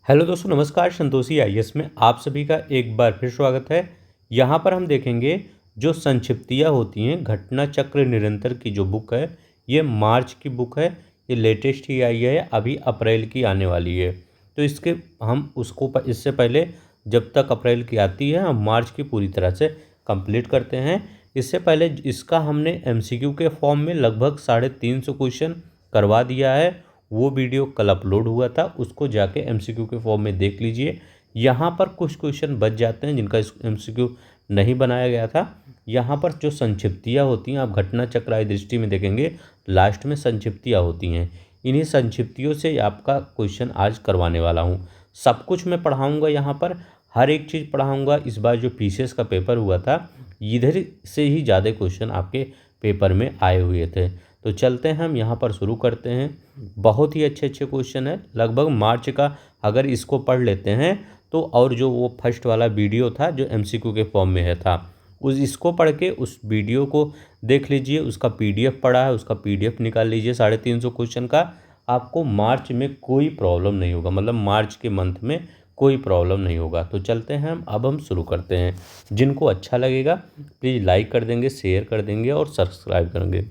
Hello दोस्तों, नमस्कार। Santoshi IAS में आप सभी का एक बार फिर स्वागत है। यहाँ पर हम देखेंगे जो संक्षिप्तियाँ होती हैं, घटना चक्र निरंतर की जो बुक है, ये मार्च की बुक है। ये लेटेस्ट ही आई है, अभी अप्रैल की आने वाली है। तो इसके हम उसको इससे पहले जब तक अप्रैल की आती है हम मार्च की पूरी तरह से कंप्लीट करते हैं। इससे पहले इसका हमने एमसीक्यू के फॉर्म में लगभग 350 क्वेश्चन करवा दिया है। वो वीडियो कल अपलोड हुआ था, उसको जाके एमसीक्यू के फॉर्म में देख लीजिए। यहाँ पर कुछ क्वेश्चन बच जाते हैं जिनका एमसीक्यू नहीं बनाया गया था। यहाँ पर जो संक्षिप्तियाँ होती हैं, आप घटना चक्र दृष्टि में देखेंगे, लास्ट में संक्षिप्तियाँ होती हैं। इन्हीं संक्षिप्तियों से आपका क्वेश्चन आज करवाने वाला हूँ। सब कुछ मैं पढ़ाऊँगा, यहाँ पर हर एक चीज़ पढ़ाऊँगा। इस बार जो पीसीएस का पेपर हुआ था, इधर से ही ज़्यादा क्वेश्चन आपके पेपर में आए हुए थे। तो चलते हैं, हम यहाँ पर शुरू करते हैं। बहुत ही अच्छे अच्छे क्वेश्चन है। लगभग मार्च का अगर इसको पढ़ लेते हैं तो, और जो वो फर्स्ट वाला वीडियो था जो एमसीक्यू के फॉर्म में है था, इसको पढ़ के उस वीडियो को देख लीजिए। उसका पीडीएफ पड़ा है, उसका पीडीएफ निकाल लीजिए 350 क्वेश्चन का। आपको मार्च में कोई प्रॉब्लम नहीं होगा, मतलब मार्च के मंथ में कोई प्रॉब्लम नहीं होगा। तो चलते हैं हम शुरू करते हैं। जिनको अच्छा लगेगा प्लीज़ लाइक कर देंगे, शेयर कर देंगे और सब्सक्राइब करेंगे।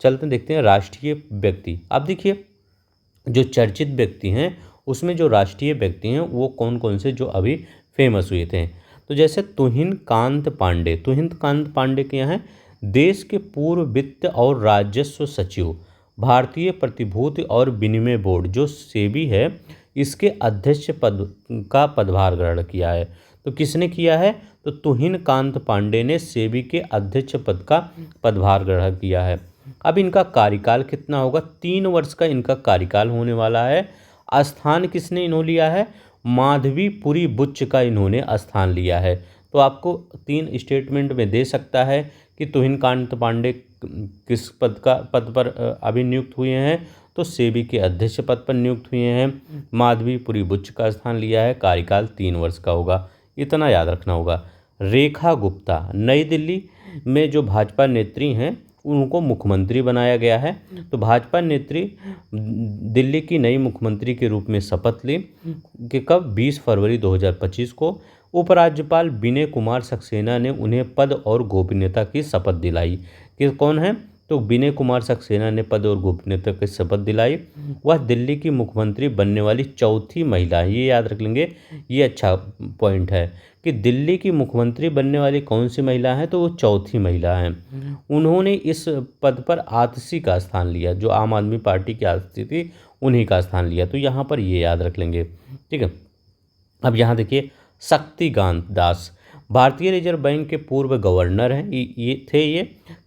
चलते देखते हैं राष्ट्रीय व्यक्ति। अब देखिए, जो चर्चित व्यक्ति हैं उसमें जो राष्ट्रीय व्यक्ति हैं वो कौन कौन से जो अभी फेमस हुए थे। तो जैसे तुहिनकांत पांडे। तुहिनकांत पांडे क्या हैं? देश के पूर्व वित्त और राजस्व सचिव, भारतीय प्रतिभूति और विनिमय बोर्ड जो सेबी है, इसके अध्यक्ष पद का पदभार ग्रहण किया है। तो किसने किया है? तो तुहिनकांत पांडे ने सेबी के अध्यक्ष पद का पदभार ग्रहण किया है। अब इनका कार्यकाल कितना होगा? 3 वर्ष का इनका कार्यकाल होने वाला है। स्थान किसने इन्होंने लिया है? माधवीपुरी बुच्च का इन्होंने स्थान लिया है। तो आपको 3 स्टेटमेंट में दे सकता है कि तुहिनकांत पांडे किस पद पर अभी नियुक्त हुए हैं। तो सेबी के अध्यक्ष पद पर नियुक्त हुए हैं। माधवीपुरी बुच्च का स्थान लिया है। कार्यकाल 3 वर्ष का होगा, इतना याद रखना होगा। रेखा गुप्ता नई दिल्ली में जो भाजपा नेत्री हैं उनको मुख्यमंत्री बनाया गया है। तो भाजपा नेत्री दिल्ली की नई मुख्यमंत्री के रूप में शपथ ली कि कब? 20 फरवरी 2025 को। उपराज्यपाल विनय कुमार सक्सेना ने उन्हें पद और गोपनीयता की शपथ दिलाई। कि कौन है? तो विनय कुमार सक्सेना ने पद और गोपनीयता की शपथ दिलाई। वह दिल्ली की मुख्यमंत्री बनने वाली चौथी महिला है। ये याद रख लेंगे, ये अच्छा पॉइंट है कि दिल्ली की मुख्यमंत्री बनने वाली कौन सी महिला है? तो वो चौथी महिला है। उन्होंने इस पद पर आतिशी का स्थान लिया, जो आम आदमी पार्टी की आतिशी थी उन्हीं का स्थान लिया। तो यहाँ पर ये याद रख लेंगे, ठीक है। अब यहाँ देखिए, शक्तिकांत दास भारतीय रिजर्व बैंक के पूर्व गवर्नर हैं। ये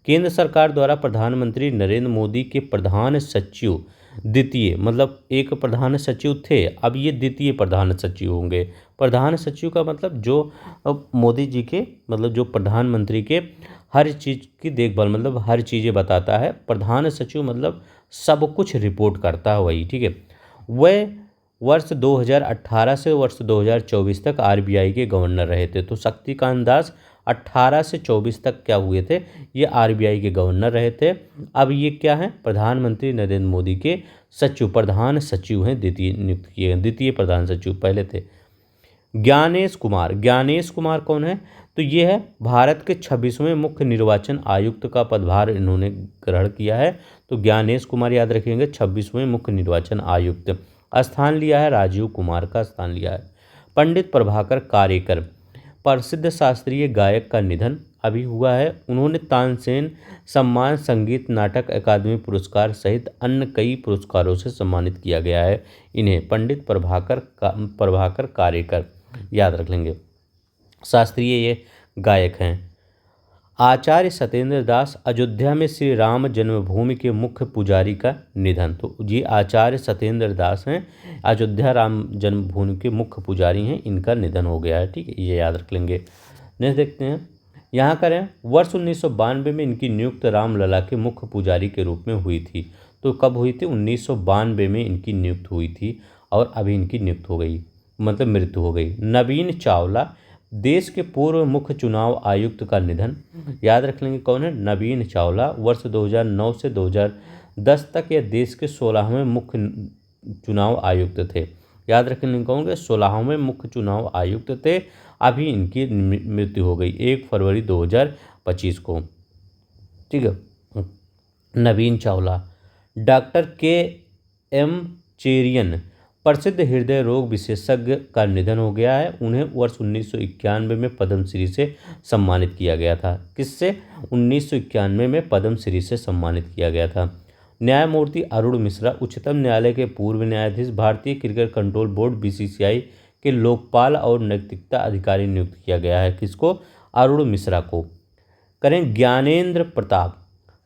केंद्र सरकार द्वारा प्रधानमंत्री नरेंद्र मोदी के प्रधान सचिव द्वितीय, मतलब एक प्रधान सचिव थे, अब ये द्वितीय प्रधान सचिव होंगे। प्रधान सचिव का मतलब जो मोदी जी के, मतलब जो प्रधानमंत्री के हर चीज़ की देखभाल, मतलब हर चीज़ें बताता है। प्रधान सचिव मतलब सब कुछ रिपोर्ट करता है वही, ठीक है। वह वर्ष 2018 से वर्ष 2024 तक आरबीआई के गवर्नर रहे थे। तो शक्तिकांत दास 18 से 24 तक क्या हुए थे? ये आरबीआई के गवर्नर रहे थे। अब ये क्या है? प्रधानमंत्री नरेंद्र मोदी के सचिव, प्रधान सचिव हैं, द्वितीय नियुक्त किए गए, द्वितीय प्रधान सचिव पहले थे। ज्ञानेश कुमार। ज्ञानेश कुमार कौन है? तो ये है भारत के 26वें मुख्य निर्वाचन आयुक्त का पदभार इन्होंने ग्रहण किया है। तो ज्ञानेश कुमार याद रखेंगे, 26वें मुख्य निर्वाचन आयुक्त। स्थान लिया है राजीव कुमार का स्थान लिया है। पंडित प्रभाकर कारेकर, प्रसिद्ध शास्त्रीय गायक का निधन अभी हुआ है। उन्होंने तानसेन सम्मान, संगीत नाटक अकादमी पुरस्कार सहित अन्य कई पुरस्कारों से सम्मानित किया गया है इन्हें। पंडित प्रभाकर कारेकर याद रख लेंगे, शास्त्रीय ये गायक हैं। आचार्य सत्येंद्र दास, अयोध्या में श्री राम जन्मभूमि के मुख्य पुजारी का निधन। तो ये आचार्य सत्येंद्र दास हैं, अयोध्या राम जन्मभूमि के मुख्य पुजारी हैं, इनका निधन हो गया है, ठीक है, ये याद रख लेंगे। नेक्स्ट देखते हैं, यहाँ करें वर्ष 1992 में इनकी नियुक्त रामलला के मुख्य पुजारी के रूप में हुई थी। तो कब हुई थी? 1992 में इनकी नियुक्त हुई थी और अभी इनकी नियुक्त हो गई, मतलब मृत्यु हो गई। नवीन चावला, देश के पूर्व मुख्य चुनाव आयुक्त का निधन। याद रख लेंगे कौन है? नवीन चावला। वर्ष 2009 से 2010 तक यह देश के 16वें मुख्य चुनाव आयुक्त थे। याद रखने कौन के 16वें मुख्य चुनाव आयुक्त थे। अभी इनकी मृत्यु हो गई 1 फरवरी 2025 को। ठीक है। नवीन चावला, डॉक्टर के.एम. चेरियन, प्रसिद्ध हृदय रोग विशेषज्ञ का निधन हो गया है। उन्हें वर्ष 1991 में पद्मश्री से सम्मानित किया गया था। किससे? 1991 में पद्मश्री से सम्मानित किया गया था। न्यायमूर्ति अरुण मिश्रा, उच्चतम न्यायालय के पूर्व न्यायाधीश, भारतीय क्रिकेट कंट्रोल बोर्ड बीसीसीआई के लोकपाल और नैतिकता अधिकारी नियुक्त किया गया है। किसको? अरुण मिश्रा को। करें ज्ञानेंद्र प्रताप,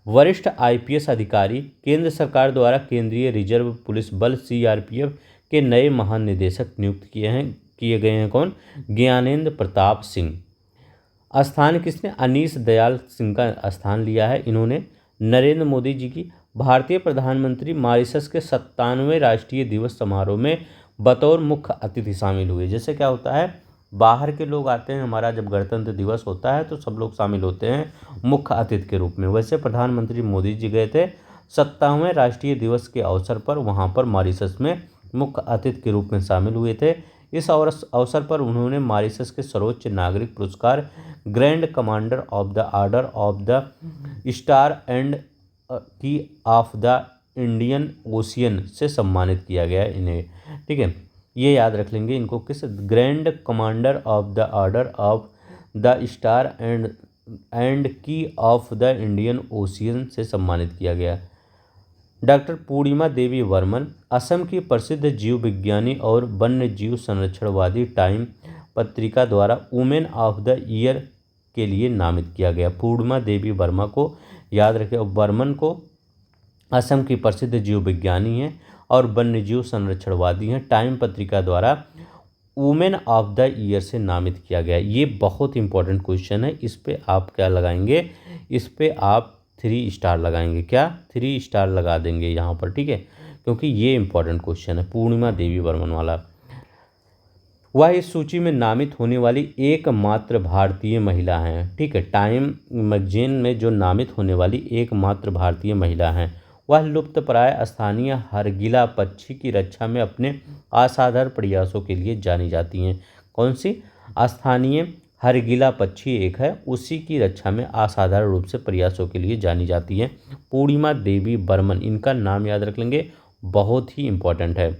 वरिष्ठ आईपीएस अधिकारी, केंद्र सरकार द्वारा केंद्रीय रिजर्व पुलिस बल सीआरपीएफ के नए महानिदेशक नियुक्त किए गए हैं। कौन? ज्ञानेंद्र प्रताप सिंह। स्थान किसने? अनीश दयाल सिंह का स्थान लिया है इन्होंने। नरेंद्र मोदी जी की, भारतीय प्रधानमंत्री मॉरिशस के 97वें राष्ट्रीय दिवस समारोह में बतौर मुख्य अतिथि शामिल हुए। जैसे क्या होता है, बाहर के लोग आते हैं, हमारा जब गणतंत्र दिवस होता है तो सब लोग शामिल होते हैं मुख्य अतिथि के रूप में। वैसे प्रधानमंत्री मोदी जी गए थे 97वें राष्ट्रीय दिवस के अवसर पर, वहाँ पर मॉरिशस में मुख्य अतिथि के रूप में शामिल हुए थे। इस अवसर पर उन्होंने मॉरिशस के सर्वोच्च नागरिक पुरस्कार grand commander of the order of the star and की ऑफ द इंडियन ओशियन से सम्मानित किया गया इन्हें। ठीक है, ये याद रख लेंगे इनको। किस? Grand commander of the order of the star and की ऑफ द इंडियन ओशियन से सम्मानित किया गया। डॉक्टर पूर्णिमा देवी वर्मन, असम की प्रसिद्ध जीव विज्ञानी और वन्य जीव संरक्षणवादी, टाइम पत्रिका द्वारा वुमेन ऑफ द ईयर के लिए नामित किया गया। पूर्णिमा देवी वर्मा को याद रखें। वर्मन को असम की प्रसिद्ध जीव विज्ञानी हैं और वन्य जीव संरक्षणवादी हैं। टाइम पत्रिका द्वारा वुमेन ऑफ द ईयर से नामित किया गया। ये बहुत इंपॉर्टेंट क्वेश्चन है। इस पे आप क्या लगाएंगे? इस पे आप 3 स्टार लगाएंगे। क्या? 3 स्टार लगा देंगे यहाँ पर। ठीक है, क्योंकि ये इंपॉर्टेंट क्वेश्चन है पूर्णिमा देवी वर्मन वाला। वह इस सूची में नामित होने वाली एकमात्र भारतीय महिला हैं। ठीक है, टाइम मैगजीन में जो नामित होने वाली एकमात्र भारतीय महिला हैं। वह लुप्तप्राय स्थानीय हरगिला पक्षी की रक्षा में अपने असाधारण प्रयासों के लिए जानी जाती हैं। कौन सी? स्थानीय हरगिला पक्षी एक है, उसी की रक्षा में असाधारण रूप से प्रयासों के लिए जानी जाती है पूर्णिमा देवी बर्मन। इनका नाम याद रख लेंगे, बहुत ही इंपॉर्टेंट है।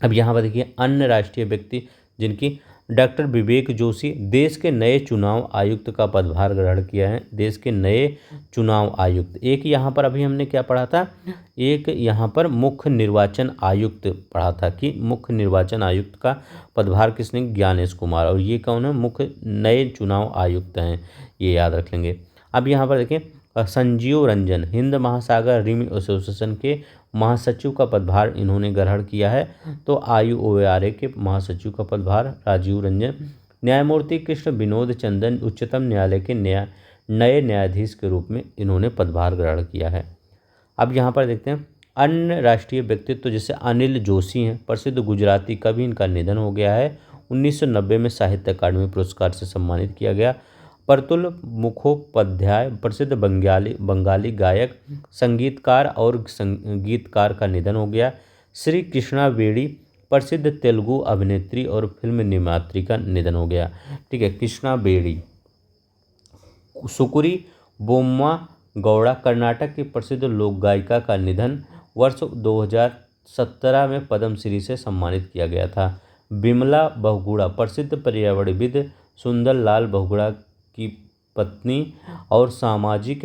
अब यहाँ पर देखिए अन्य राष्ट्रीय व्यक्ति जिनकी, डॉक्टर विवेक जोशी, देश के नए चुनाव आयुक्त का पदभार ग्रहण किया है। देश के नए चुनाव आयुक्त, एक यहाँ पर अभी हमने क्या पढ़ा था, एक यहाँ पर मुख्य निर्वाचन आयुक्त पढ़ा था कि मुख्य निर्वाचन आयुक्त का पदभार किसने? ज्ञानेश कुमार। और ये कौन है? मुख्य नए चुनाव आयुक्त हैं, ये याद रख लेंगे। अब यहाँ पर देखें संजीव रंजन, हिंद महासागर रिम एसोसिएशन के महासचिव का पदभार इन्होंने ग्रहण किया है। तो IORA के महासचिव का पदभार राजीव रंजन। न्यायमूर्ति कृष्ण विनोद चंदन, उच्चतम न्यायालय के नए न्यायाधीश के रूप में इन्होंने पदभार ग्रहण किया है। अब यहाँ पर देखते हैं अन्य राष्ट्रीय व्यक्तित्व, जैसे अनिल जोशी हैं, प्रसिद्ध गुजराती कवि, इनका निधन हो गया है। 1990 में साहित्य अकादमी पुरस्कार से सम्मानित किया गया। प्रतुल मुखोपाध्याय, प्रसिद्ध बंगाली गायक, संगीतकार और संगीतकार का निधन हो गया। श्री कृष्णा बेदी, प्रसिद्ध तेलुगु अभिनेत्री और फिल्म निर्मात्री का निधन हो गया। ठीक है, कृष्णा बेदी। सुकुरी बोम्मा गौड़ा, कर्नाटक की प्रसिद्ध लोक गायिका का निधन, वर्ष 2017 में पद्मश्री से सम्मानित किया गया था। बिमला बहुगुणा, प्रसिद्ध पर्यावरणविद सुंदरलाल बहुगुणा की पत्नी और सामाजिक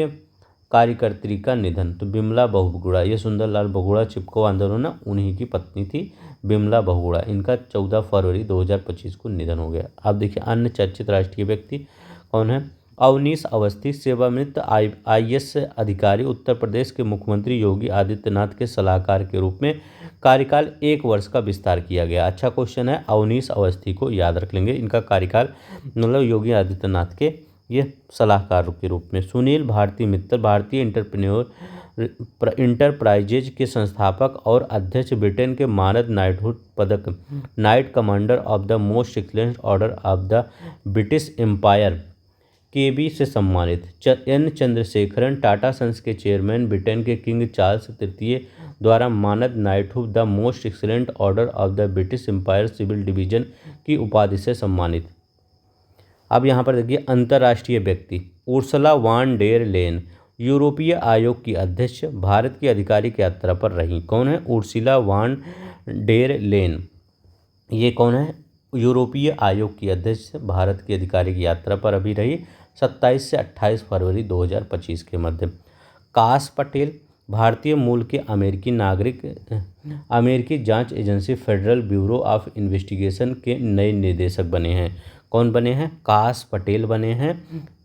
कार्यकर्त्री का निधन। तो बिमला बहुगुणा, ये सुंदरलाल बहुगुणा चिपको आंदोलन ना, उन्हीं की पत्नी थी बिमला बहुगुणा। इनका 14 फरवरी 2025 को निधन हो गया। अब देखिए अन्य चर्चित राष्ट्रीय व्यक्ति कौन है? अवनीश अवस्थी, सेवानिवृत्त IAS अधिकारी, उत्तर प्रदेश के मुख्यमंत्री योगी आदित्यनाथ के सलाहकार के रूप में कार्यकाल 1 वर्ष का विस्तार किया गया। अच्छा क्वेश्चन है, अवनीश अवस्थी को याद रख लेंगे। इनका कार्यकाल मतलब योगी आदित्यनाथ के ये सलाहकार के रूप में। सुनील भारती मित्तल, भारतीय इंटरप्राइजेज के संस्थापक और अध्यक्ष, ब्रिटेन के मानद नाइटहुड पदक, Knight Commander of the Most Excellent Order of the British Empire KB से सम्मानित। एन चंद्रशेखरन, टाटा सन्स के चेयरमैन, ब्रिटेन के किंग चार्ल्स तृतीय द्वारा मानद knighthood the Most Excellent Order of the British Empire civil division की उपाधि से सम्मानित। अब यहाँ पर देखिए अंतर्राष्ट्रीय व्यक्ति। उर्सुला वॉन डेर लेन, यूरोपीय आयोग की अध्यक्ष, भारत की आधिकारिक यात्रा पर रही। कौन है? Ursula von der Leyen. ये कौन है? यूरोपीय आयोग की अध्यक्ष, भारत की आधिकारिक यात्रा पर अभी रही 27 से 28 फरवरी 2025 के मध्य। काश पटेल, भारतीय मूल के अमेरिकी नागरिक, अमेरिकी जांच agency federal bureau of investigation के नए निदेशक बने हैं। कौन बने हैं? काश पटेल बने हैं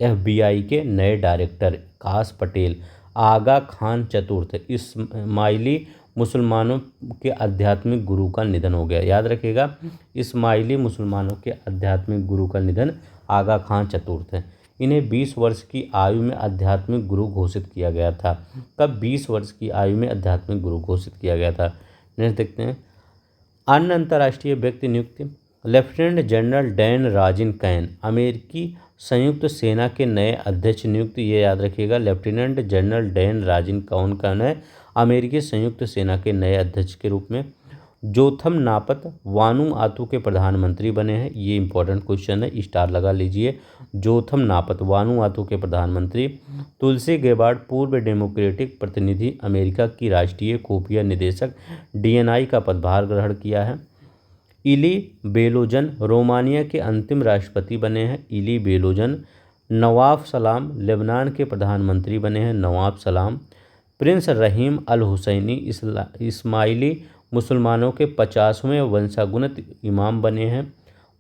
FBI के नए डायरेक्टर। काश पटेल। आगा खान चतुर्थ, इस्माइली मुसलमानों के आध्यात्मिक गुरु का निधन हो गया। याद रखिएगा, इस्माइली मुसलमानों के आध्यात्मिक गुरु का निधन आगा खान चतुर्थ है। इन्हें 20 वर्ष की आयु में आध्यात्मिक गुरु घोषित किया गया था। कब? 20 वर्ष की आयु में आध्यात्मिक गुरु घोषित किया गया था। नेक्स्ट देखते हैं अन्य अंतर्राष्ट्रीय व्यक्ति नियुक्ति। लेफ्टिनेंट जनरल डैन राजिन कैन, अमेरिकी संयुक्त सेना के नए अध्यक्ष नियुक्त। ये याद रखिएगा, लेफ्टिनेंट जनरल डैन राजिन कौन है? अमेरिकी संयुक्त सेना के नए अध्यक्ष के रूप में। जोथम नापत वानुआतू के प्रधानमंत्री बने हैं। ये इंपॉर्टेंट क्वेश्चन है, स्टार लगा लीजिए। जोथम नापत वानुआतू के प्रधानमंत्री। तुलसी गेबार्ड, पूर्व डेमोक्रेटिक प्रतिनिधि, अमेरिका की राष्ट्रीय खुफिया निदेशक DNI का पदभार ग्रहण किया है। इली बेलोजन, रोमानिया के अंतिम राष्ट्रपति बने हैं। इली बेलोजन। नवाफ सलाम, लेबनान के प्रधानमंत्री बने हैं। नवाफ सलाम। प्रिंस रहीम अल हुसैनी, इस्माइली मुसलमानों के 50वें वंशागुनित इमाम बने हैं।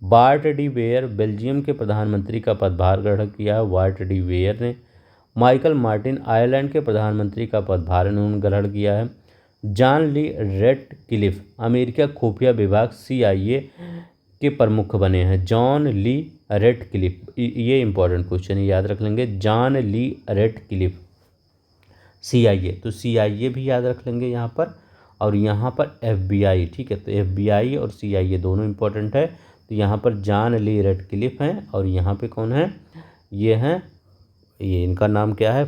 बार्ट डी वेयर, बेल्जियम के प्रधानमंत्री का पदभार ग्रहण किया है बार्ट डी वेयर ने। माइकल मार्टिन, आयरलैंड के प्रधानमंत्री का पदभार इन्होंने ग्रहण किया है। जॉन ली रेडक्लिफ, अमेरिका खुफिया विभाग CIA के प्रमुख बने हैं। जॉन ली रेडक्लिफ, ये इंपॉर्टेंट क्वेश्चन है, याद रख लेंगे। जॉन ली रेडक्लिफ CIA, तो CIA भी याद रख लेंगे यहाँ पर। और यहाँ पर FBI, ठीक है, तो FBI और CIA दोनों इंपॉर्टेंट है। तो यहाँ पर जॉन ली रेडक्लिफ हैं और यहाँ पे कौन है? ये हैं, ये इनका नाम क्या है?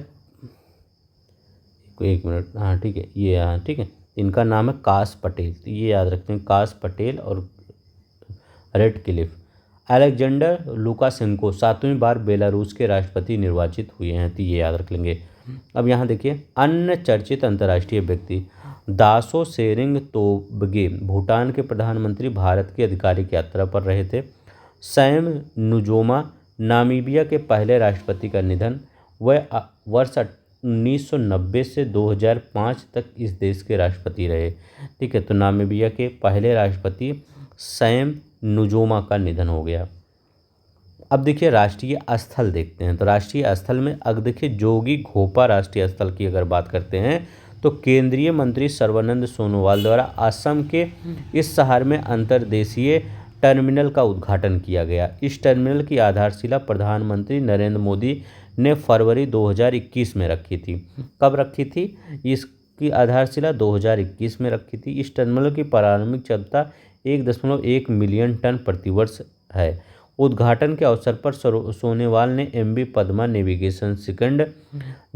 एक मिनट, हाँ ठीक है, ये हाँ ठीक है, इनका नाम है काश पटेल। तो ये याद रखते हैं, काश पटेल और रेडक्लिफ। अलेक्जेंडर लुकाशेंको 7वीं बार बेलारूस के राष्ट्रपति निर्वाचित हुए हैं। तो ये याद रख लेंगे। अब यहाँ देखिए अन्य चर्चित अंतर्राष्ट्रीय व्यक्ति। दासो सेरिंग तोब्गे, भूटान के प्रधानमंत्री, भारत की आधिकारिक यात्रा पर रहे थे। सैम नुजोमा, नामीबिया के पहले राष्ट्रपति का निधन। वह वर्ष 1990 से 2005 तक इस देश के राष्ट्रपति रहे। ठीक है, तो नामीबिया के पहले राष्ट्रपति सैम नुजोमा का निधन हो गया। अब देखिए राष्ट्रीय स्थल देखते हैं। तो राष्ट्रीय स्थल में अगर देखिए जोगी घोपा राष्ट्रीय स्थल की अगर बात करते हैं तो केंद्रीय मंत्री सर्बानंद सोनोवाल द्वारा असम के इस शहर में अंतर्देशीय टर्मिनल का उद्घाटन किया गया। इस टर्मिनल की आधारशिला प्रधानमंत्री नरेंद्र मोदी ने फरवरी 2021 में रखी थी। कब रखी थी? इसकी आधारशिला 2021 में रखी थी। इस टर्मिनल की प्रारंभिक क्षमता 1.1 मिलियन टन प्रतिवर्ष है। उद्घाटन के अवसर पर सोनोवाल ने MV पद्मा नेविगेशन सेकंड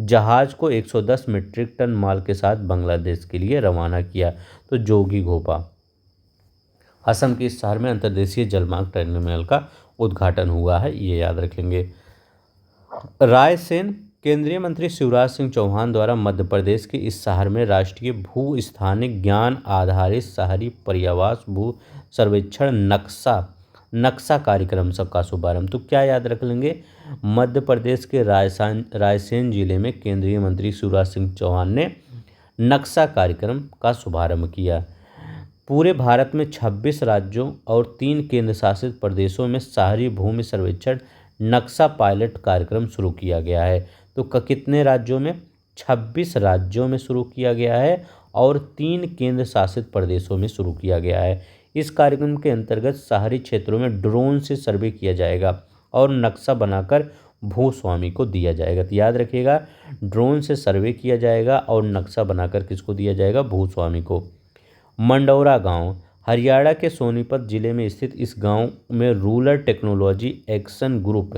जहाज को 110 मीट्रिक टन माल के साथ बांग्लादेश के लिए रवाना किया। तो जोगी घोपा असम के इस शहर में अंतर्देशीय जलमार्ग टर्मिनल का उद्घाटन हुआ है, ये याद रखेंगे। रायसेन, केंद्रीय मंत्री शिवराज सिंह चौहान द्वारा मध्य प्रदेश के इस शहर में राष्ट्रीय भू स्थानिक ज्ञान आधारित शहरी पर्यावास भू सर्वेक्षण नक्शा कार्यक्रम का शुभारंभ। तो क्या याद रख लेंगे? मध्य प्रदेश के रायसेन जिले में केंद्रीय मंत्री शिवराज सिंह चौहान ने नक्शा कार्यक्रम का शुभारंभ किया। पूरे भारत में 26 राज्यों और 3 केंद्र शासित प्रदेशों में शहरी भूमि सर्वेक्षण नक्शा पायलट कार्यक्रम शुरू किया गया है। तो कितने राज्यों में? 26 राज्यों में शुरू किया गया है और 3 केंद्र शासित प्रदेशों में शुरू किया गया है। इस कार्यक्रम के अंतर्गत शहरी क्षेत्रों में ड्रोन से सर्वे किया जाएगा और नक्शा बनाकर भूस्वामी को दिया जाएगा। तो याद रखिएगा, ड्रोन से सर्वे किया जाएगा और नक्शा बनाकर किसको दिया जाएगा? भूस्वामी को। मंडौरा गांव, हरियाणा के सोनीपत जिले में स्थित इस गांव में rural technology action group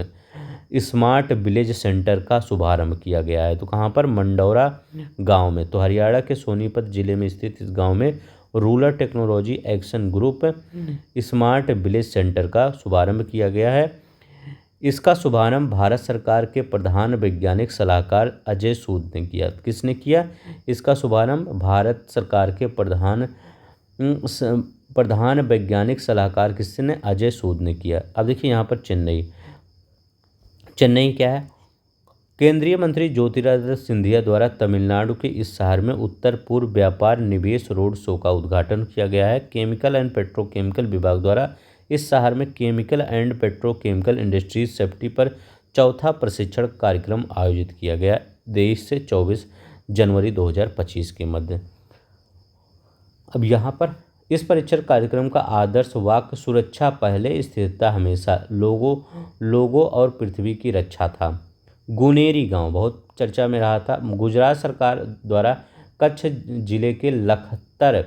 smart village centre का शुभारंभ किया गया है। तो कहाँ पर? मंडौरा गांव में। तो हरियाणा के सोनीपत जिले में स्थित इस गांव में rural technology action group smart village centre का शुभारंभ किया गया है। इसका शुभारंभ भारत सरकार के प्रधान वैज्ञानिक सलाहकार अजय सूद ने किया। किसने किया इसका शुभारंभ? भारत सरकार के प्रधान वैज्ञानिक सलाहकार किसने? अजय सूद ने किया। अब देखिए यहाँ पर चेन्नई क्या है? केंद्रीय मंत्री ज्योतिरादित्य सिंधिया द्वारा तमिलनाडु के इस शहर में उत्तर पूर्व व्यापार निवेश रोड शो का उद्घाटन किया गया है। केमिकल एंड पेट्रोकेमिकल विभाग द्वारा इस शहर में chemical and petrochemical industries safety पर चौथा प्रशिक्षण कार्यक्रम आयोजित किया गया 23 से 24 जनवरी 2025 के मध्य। अब यहाँ पर इस परीक्षण कार्यक्रम का आदर्श वाक्य सुरक्षा पहले स्थिरता हमेशा, लोगों और पृथ्वी की रक्षा था। गुनेरी गांव बहुत चर्चा में रहा था। गुजरात सरकार द्वारा कच्छ जिले के लखतर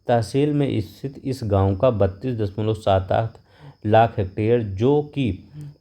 तहसील में स्थित इस गांव का 32.78 लाख हेक्टेयर जो कि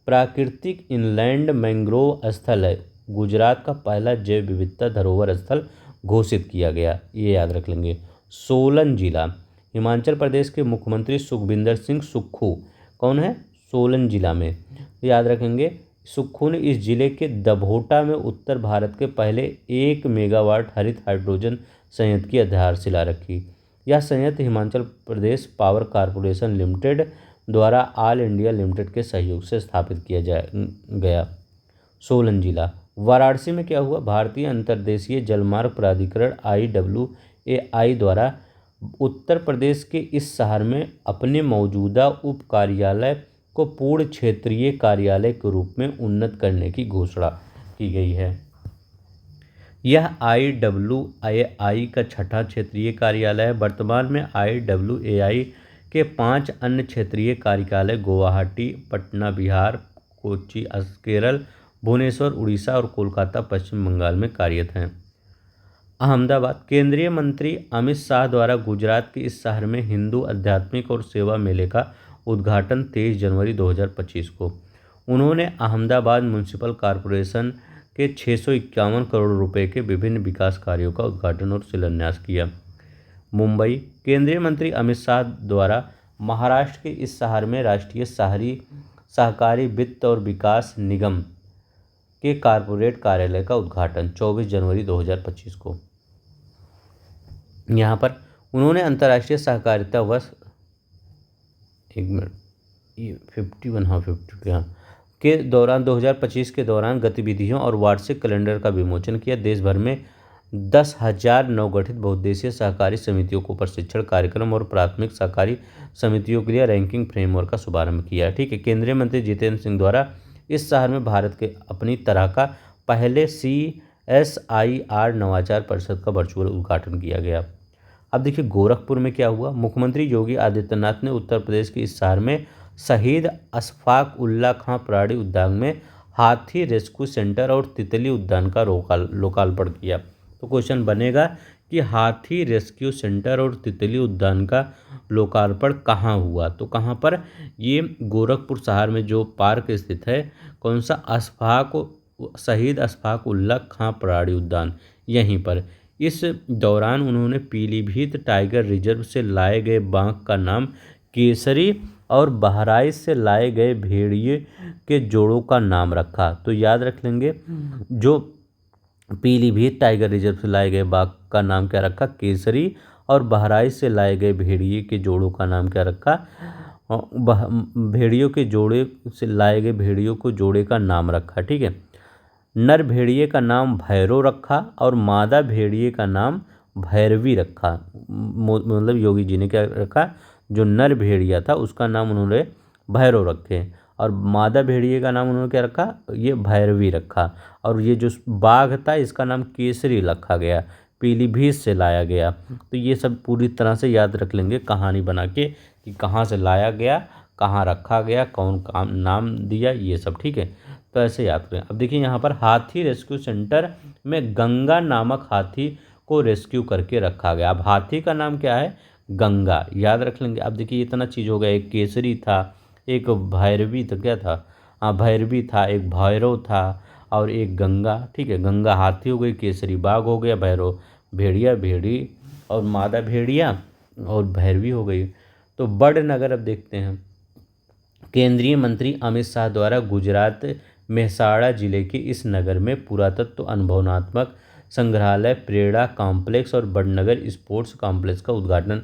प्राकृतिक इनलैंड मैंग्रोव स्थल है, गुजरात का पहला जैव विविधता धरोहर स्थल घोषित किया गया। ये याद रख लेंगे। सोलन जिला हिमाचल प्रदेश के मुख्यमंत्री सुखविंदर सिंह सुक्खू कौन है? सोलन जिला में। याद रखेंगे सुक्खू ने इस जिले के दभोटा में उत्तर भारत के पहले 1 मेगावाट हरित हाइड्रोजन संयंत्र की आधारशिला रखी। यह संयंत्र Himachal Pradesh power corporation limited द्वारा ऑल इंडिया लिमिटेड के सहयोग से स्थापित किया गया। सोलन जिला। वाराणसी में क्या हुआ? भारतीय अंतर्देशीय जलमार्ग प्राधिकरण IWAI द्वारा उत्तर प्रदेश के इस शहर में अपने मौजूदा उप कार्यालय को पूर्ण क्षेत्रीय कार्यालय के रूप में उन्नत करने की घोषणा की गई है। यह IWAI का छठा क्षेत्रीय कार्यालय है। वर्तमान में IWAI के 5 अन्य क्षेत्रीय कार्यालय गुवाहाटी, पटना बिहार, कोच्चि केरल, भुवनेश्वर उड़ीसा और कोलकाता पश्चिम बंगाल में कार्यरत हैं। अहमदाबाद। केंद्रीय मंत्री अमित शाह द्वारा गुजरात के इस शहर में हिंदू आध्यात्मिक और सेवा मेले का उद्घाटन 23 जनवरी 2025 को। उन्होंने अहमदाबाद म्यूनिसिपल कॉरपोरेशन के 651 करोड़ रुपए के विभिन्न विकास कार्यों का उद्घाटन और शिलान्यास किया। मुंबई। केंद्रीय मंत्री अमित शाह द्वारा महाराष्ट्र के इस शहर में राष्ट्रीय शहरी सहकारी वित्त और विकास निगम के कॉरपोरेट कार्यालय का उद्घाटन 24 जनवरी 2025 को। यहाँ पर उन्होंने अंतर्राष्ट्रीय सहकारिता वर्ष 51 के दौरान 2025 के दौरान गतिविधियों और वार्षिक कैलेंडर का विमोचन किया। देश भर में 10,000 नवगठित बहुउद्देशीय सहकारी समितियों को प्रशिक्षण कार्यक्रम और प्राथमिक सहकारी समितियों के लिए रैंकिंग फ्रेमवर्क का शुभारंभ किया। ठीक है। केंद्रीय मंत्री जितेंद्र सिंह द्वारा इस शहर में भारत के अपनी तरह का पहले CSIR नवाचार परिषद का वर्चुअल उद्घाटन किया गया। अब देखिए गोरखपुर में क्या हुआ? मुख्यमंत्री योगी आदित्यनाथ ने उत्तर प्रदेश के इस शहर में शहीद अशफाक उल्ला खां प्राणी उद्यान में हाथी रेस्क्यू सेंटर और तितली उद्यान का लोकार्पण किया। तो क्वेश्चन बनेगा कि हाथी रेस्क्यू सेंटर और तितली उद्यान का लोकार्पण कहाँ हुआ? तो कहाँ पर? ये गोरखपुर शहर में जो पार्क स्थित है, कौन सा? शहीद अशफाक उल्ला खां प्राणी उद्यान, यहीं पर। इस दौरान उन्होंने पीलीभीत टाइगर रिजर्व से लाए गए बाघ का नाम केसरी और बहराइच से लाए गए भेड़िए के जोड़ों का नाम रखा। तो याद रख लेंगे, जो पीलीभीत टाइगर रिजर्व से लाए गए बाघ का नाम क्या रखा? केसरी, और बहराइच से लाए गए भेड़िए के जोड़ों का नाम क्या रखा? भेड़ियों के जोड़े से लाए गए भेड़ियों को जोड़े का नाम रखा। ठीक है। नर भेड़िए का नाम भैरव रखा और मादा भेड़िए का नाम भैरवी रखा। मतलब योगी जी ने क्या रखा? जो नर भेड़िया था उसका नाम उन्होंने भैरव रखे और मादा भेड़िए का नाम उन्होंने क्या रखा? ये भैरवी रखा। और ये जो बाघ था इसका नाम केसरी रखा गया, पीलीभीत से लाया गया। तो ये सब पूरी तरह से याद रख लेंगे कहानी बना के कि कहाँ से लाया गया, कहाँ रखा गया, कौन काम नाम दिया, ये सब। ठीक है। तो ऐसे याद करें। अब देखिए यहाँ पर हाथी रेस्क्यू सेंटर में गंगा नामक हाथी को रेस्क्यू करके रखा गया। अब हाथी का नाम क्या है? गंगा। याद रख लेंगे। अब देखिए इतना चीज़ हो गया, एक केसरी था, एक भैरवी था, क्या था? भैरवी था, एक भैरव था और एक गंगा। ठीक है, गंगा हाथी हो गई, केसरी बाघ हो गया, भैरव भेड़िया, भेड़ी और मादा भेड़िया और भैरवी हो गई। तो बड़नगर अब देखते हैं। केंद्रीय मंत्री अमित शाह द्वारा गुजरात मेहसाणा जिले के इस नगर में पुरातत्व अनुभवनात्मक संग्रहालय, प्रेरणा कॉम्प्लेक्स और बड़नगर स्पोर्ट्स कॉम्प्लेक्स का उद्घाटन,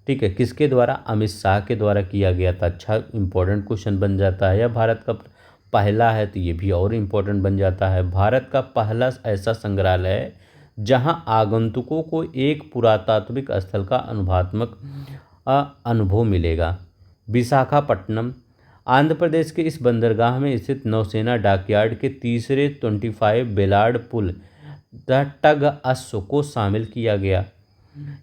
ठीक है, किसके द्वारा? अमित शाह के द्वारा किया गया था। अच्छा, इंपॉर्टेंट क्वेश्चन बन जाता है। यह भारत का पहला है, तो ये भी और इम्पोर्टेंट बन जाता है। भारत का पहला ऐसा संग्रहालय है जहां आगंतुकों को एक पुरातात्विक स्थल का अनुभवात्मक अनुभव मिलेगा। विशाखापट्टनम, आंध्र प्रदेश के इस बंदरगाह में स्थित नौसेना डॉकयार्ड के तीसरे 25 बेलार्ड पुल द टग अश्व को शामिल किया गया।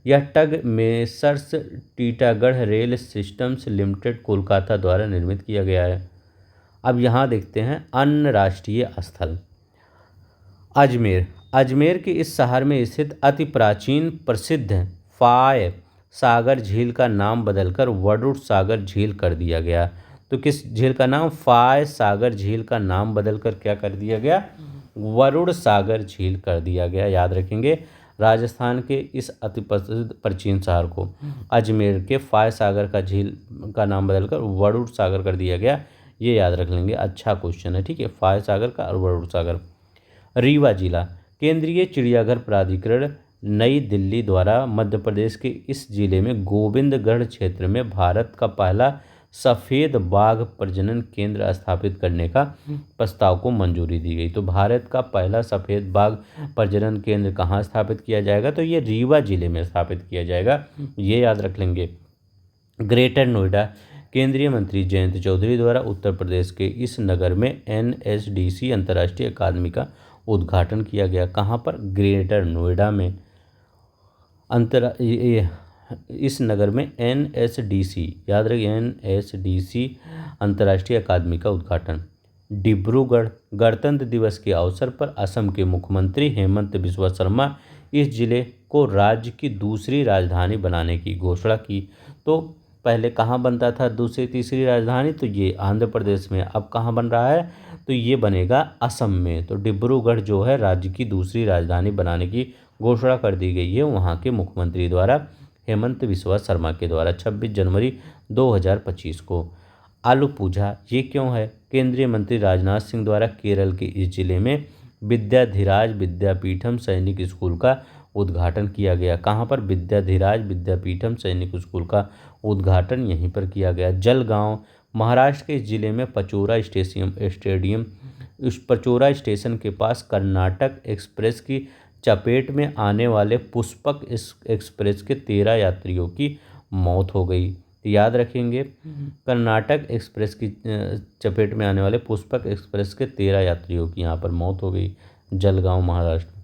यह tug messrs Titagarh Rail Systems Limited Kolkata द्वारा निर्मित किया गया है। अब यहाँ देखते हैं अन्य राष्ट्रीय स्थल। अजमेर, अजमेर के इस शहर में स्थित अति प्राचीन प्रसिद्ध फाय सागर झील का नाम बदलकर वरुण सागर झील कर दिया गया। तो किस झील का नाम? फाय सागर झील का नाम बदलकर क्या कर दिया गया? वरुण सागर झील कर दिया गया। याद रखेंगे, राजस्थान के इस अति प्रसिद्ध प्राचीन शहर को अजमेर के फाय सागर का झील का नाम बदलकर वरुण सागर कर दिया गया। ये याद रख लेंगे, अच्छा क्वेश्चन है। ठीक है, फाय सागर का और वरुण सागर। रीवा जिला, केंद्रीय चिड़ियाघर प्राधिकरण नई दिल्ली द्वारा मध्य प्रदेश के इस जिले में गोविंदगढ़ क्षेत्र में भारत का पहला सफ़ेद बाघ प्रजनन केंद्र स्थापित करने का प्रस्ताव को मंजूरी दी गई। तो भारत का पहला सफ़ेद बाघ प्रजनन केंद्र कहाँ स्थापित किया जाएगा? तो ये रीवा जिले में स्थापित किया जाएगा, ये याद रख लेंगे। ग्रेटर नोएडा, केंद्रीय मंत्री जयंत चौधरी द्वारा उत्तर प्रदेश के इस नगर में NSDC अंतर्राष्ट्रीय अकादमी का उद्घाटन किया गया। कहाँ पर? ग्रेटर नोएडा में। इस नगर में NSDC, याद रखिए, NSDC अंतर्राष्ट्रीय अकादमी का उद्घाटन। डिब्रूगढ़, गणतंत्र दिवस के अवसर पर असम के मुख्यमंत्री हेमंत बिस्वा शर्मा इस जिले को राज्य की दूसरी राजधानी बनाने की घोषणा की। तो पहले कहाँ बनता था दूसरी तीसरी राजधानी? तो ये आंध्र प्रदेश में। अब कहाँ बन रहा है? तो ये बनेगा असम में। तो डिब्रूगढ़ जो है राज्य की दूसरी राजधानी बनाने की घोषणा कर दी गई है वहाँ के मुख्यमंत्री द्वारा, हेमंत बिस्वा शर्मा के द्वारा, 26 जनवरी 2025 को। आलू पूजा, ये क्यों है? केंद्रीय मंत्री राजनाथ सिंह द्वारा केरल के इस जिले में विद्याधिराज विद्यापीठम सैनिक स्कूल का उद्घाटन किया गया। कहाँ पर? विद्याधिराज विद्यापीठम सैनिक स्कूल का उद्घाटन यहीं पर किया गया। जलगांव, महाराष्ट्र के इस जिले में पचोरा स्टेशन के पास कर्नाटक एक्सप्रेस की चपेट में आने वाले पुष्पक एक्सप्रेस के 13 यात्रियों की मौत हो गई। याद रखेंगे, कर्नाटक एक्सप्रेस की चपेट में आने वाले पुष्पक एक्सप्रेस के 13 यात्रियों की यहाँ पर मौत हो गई, जलगांव महाराष्ट्र।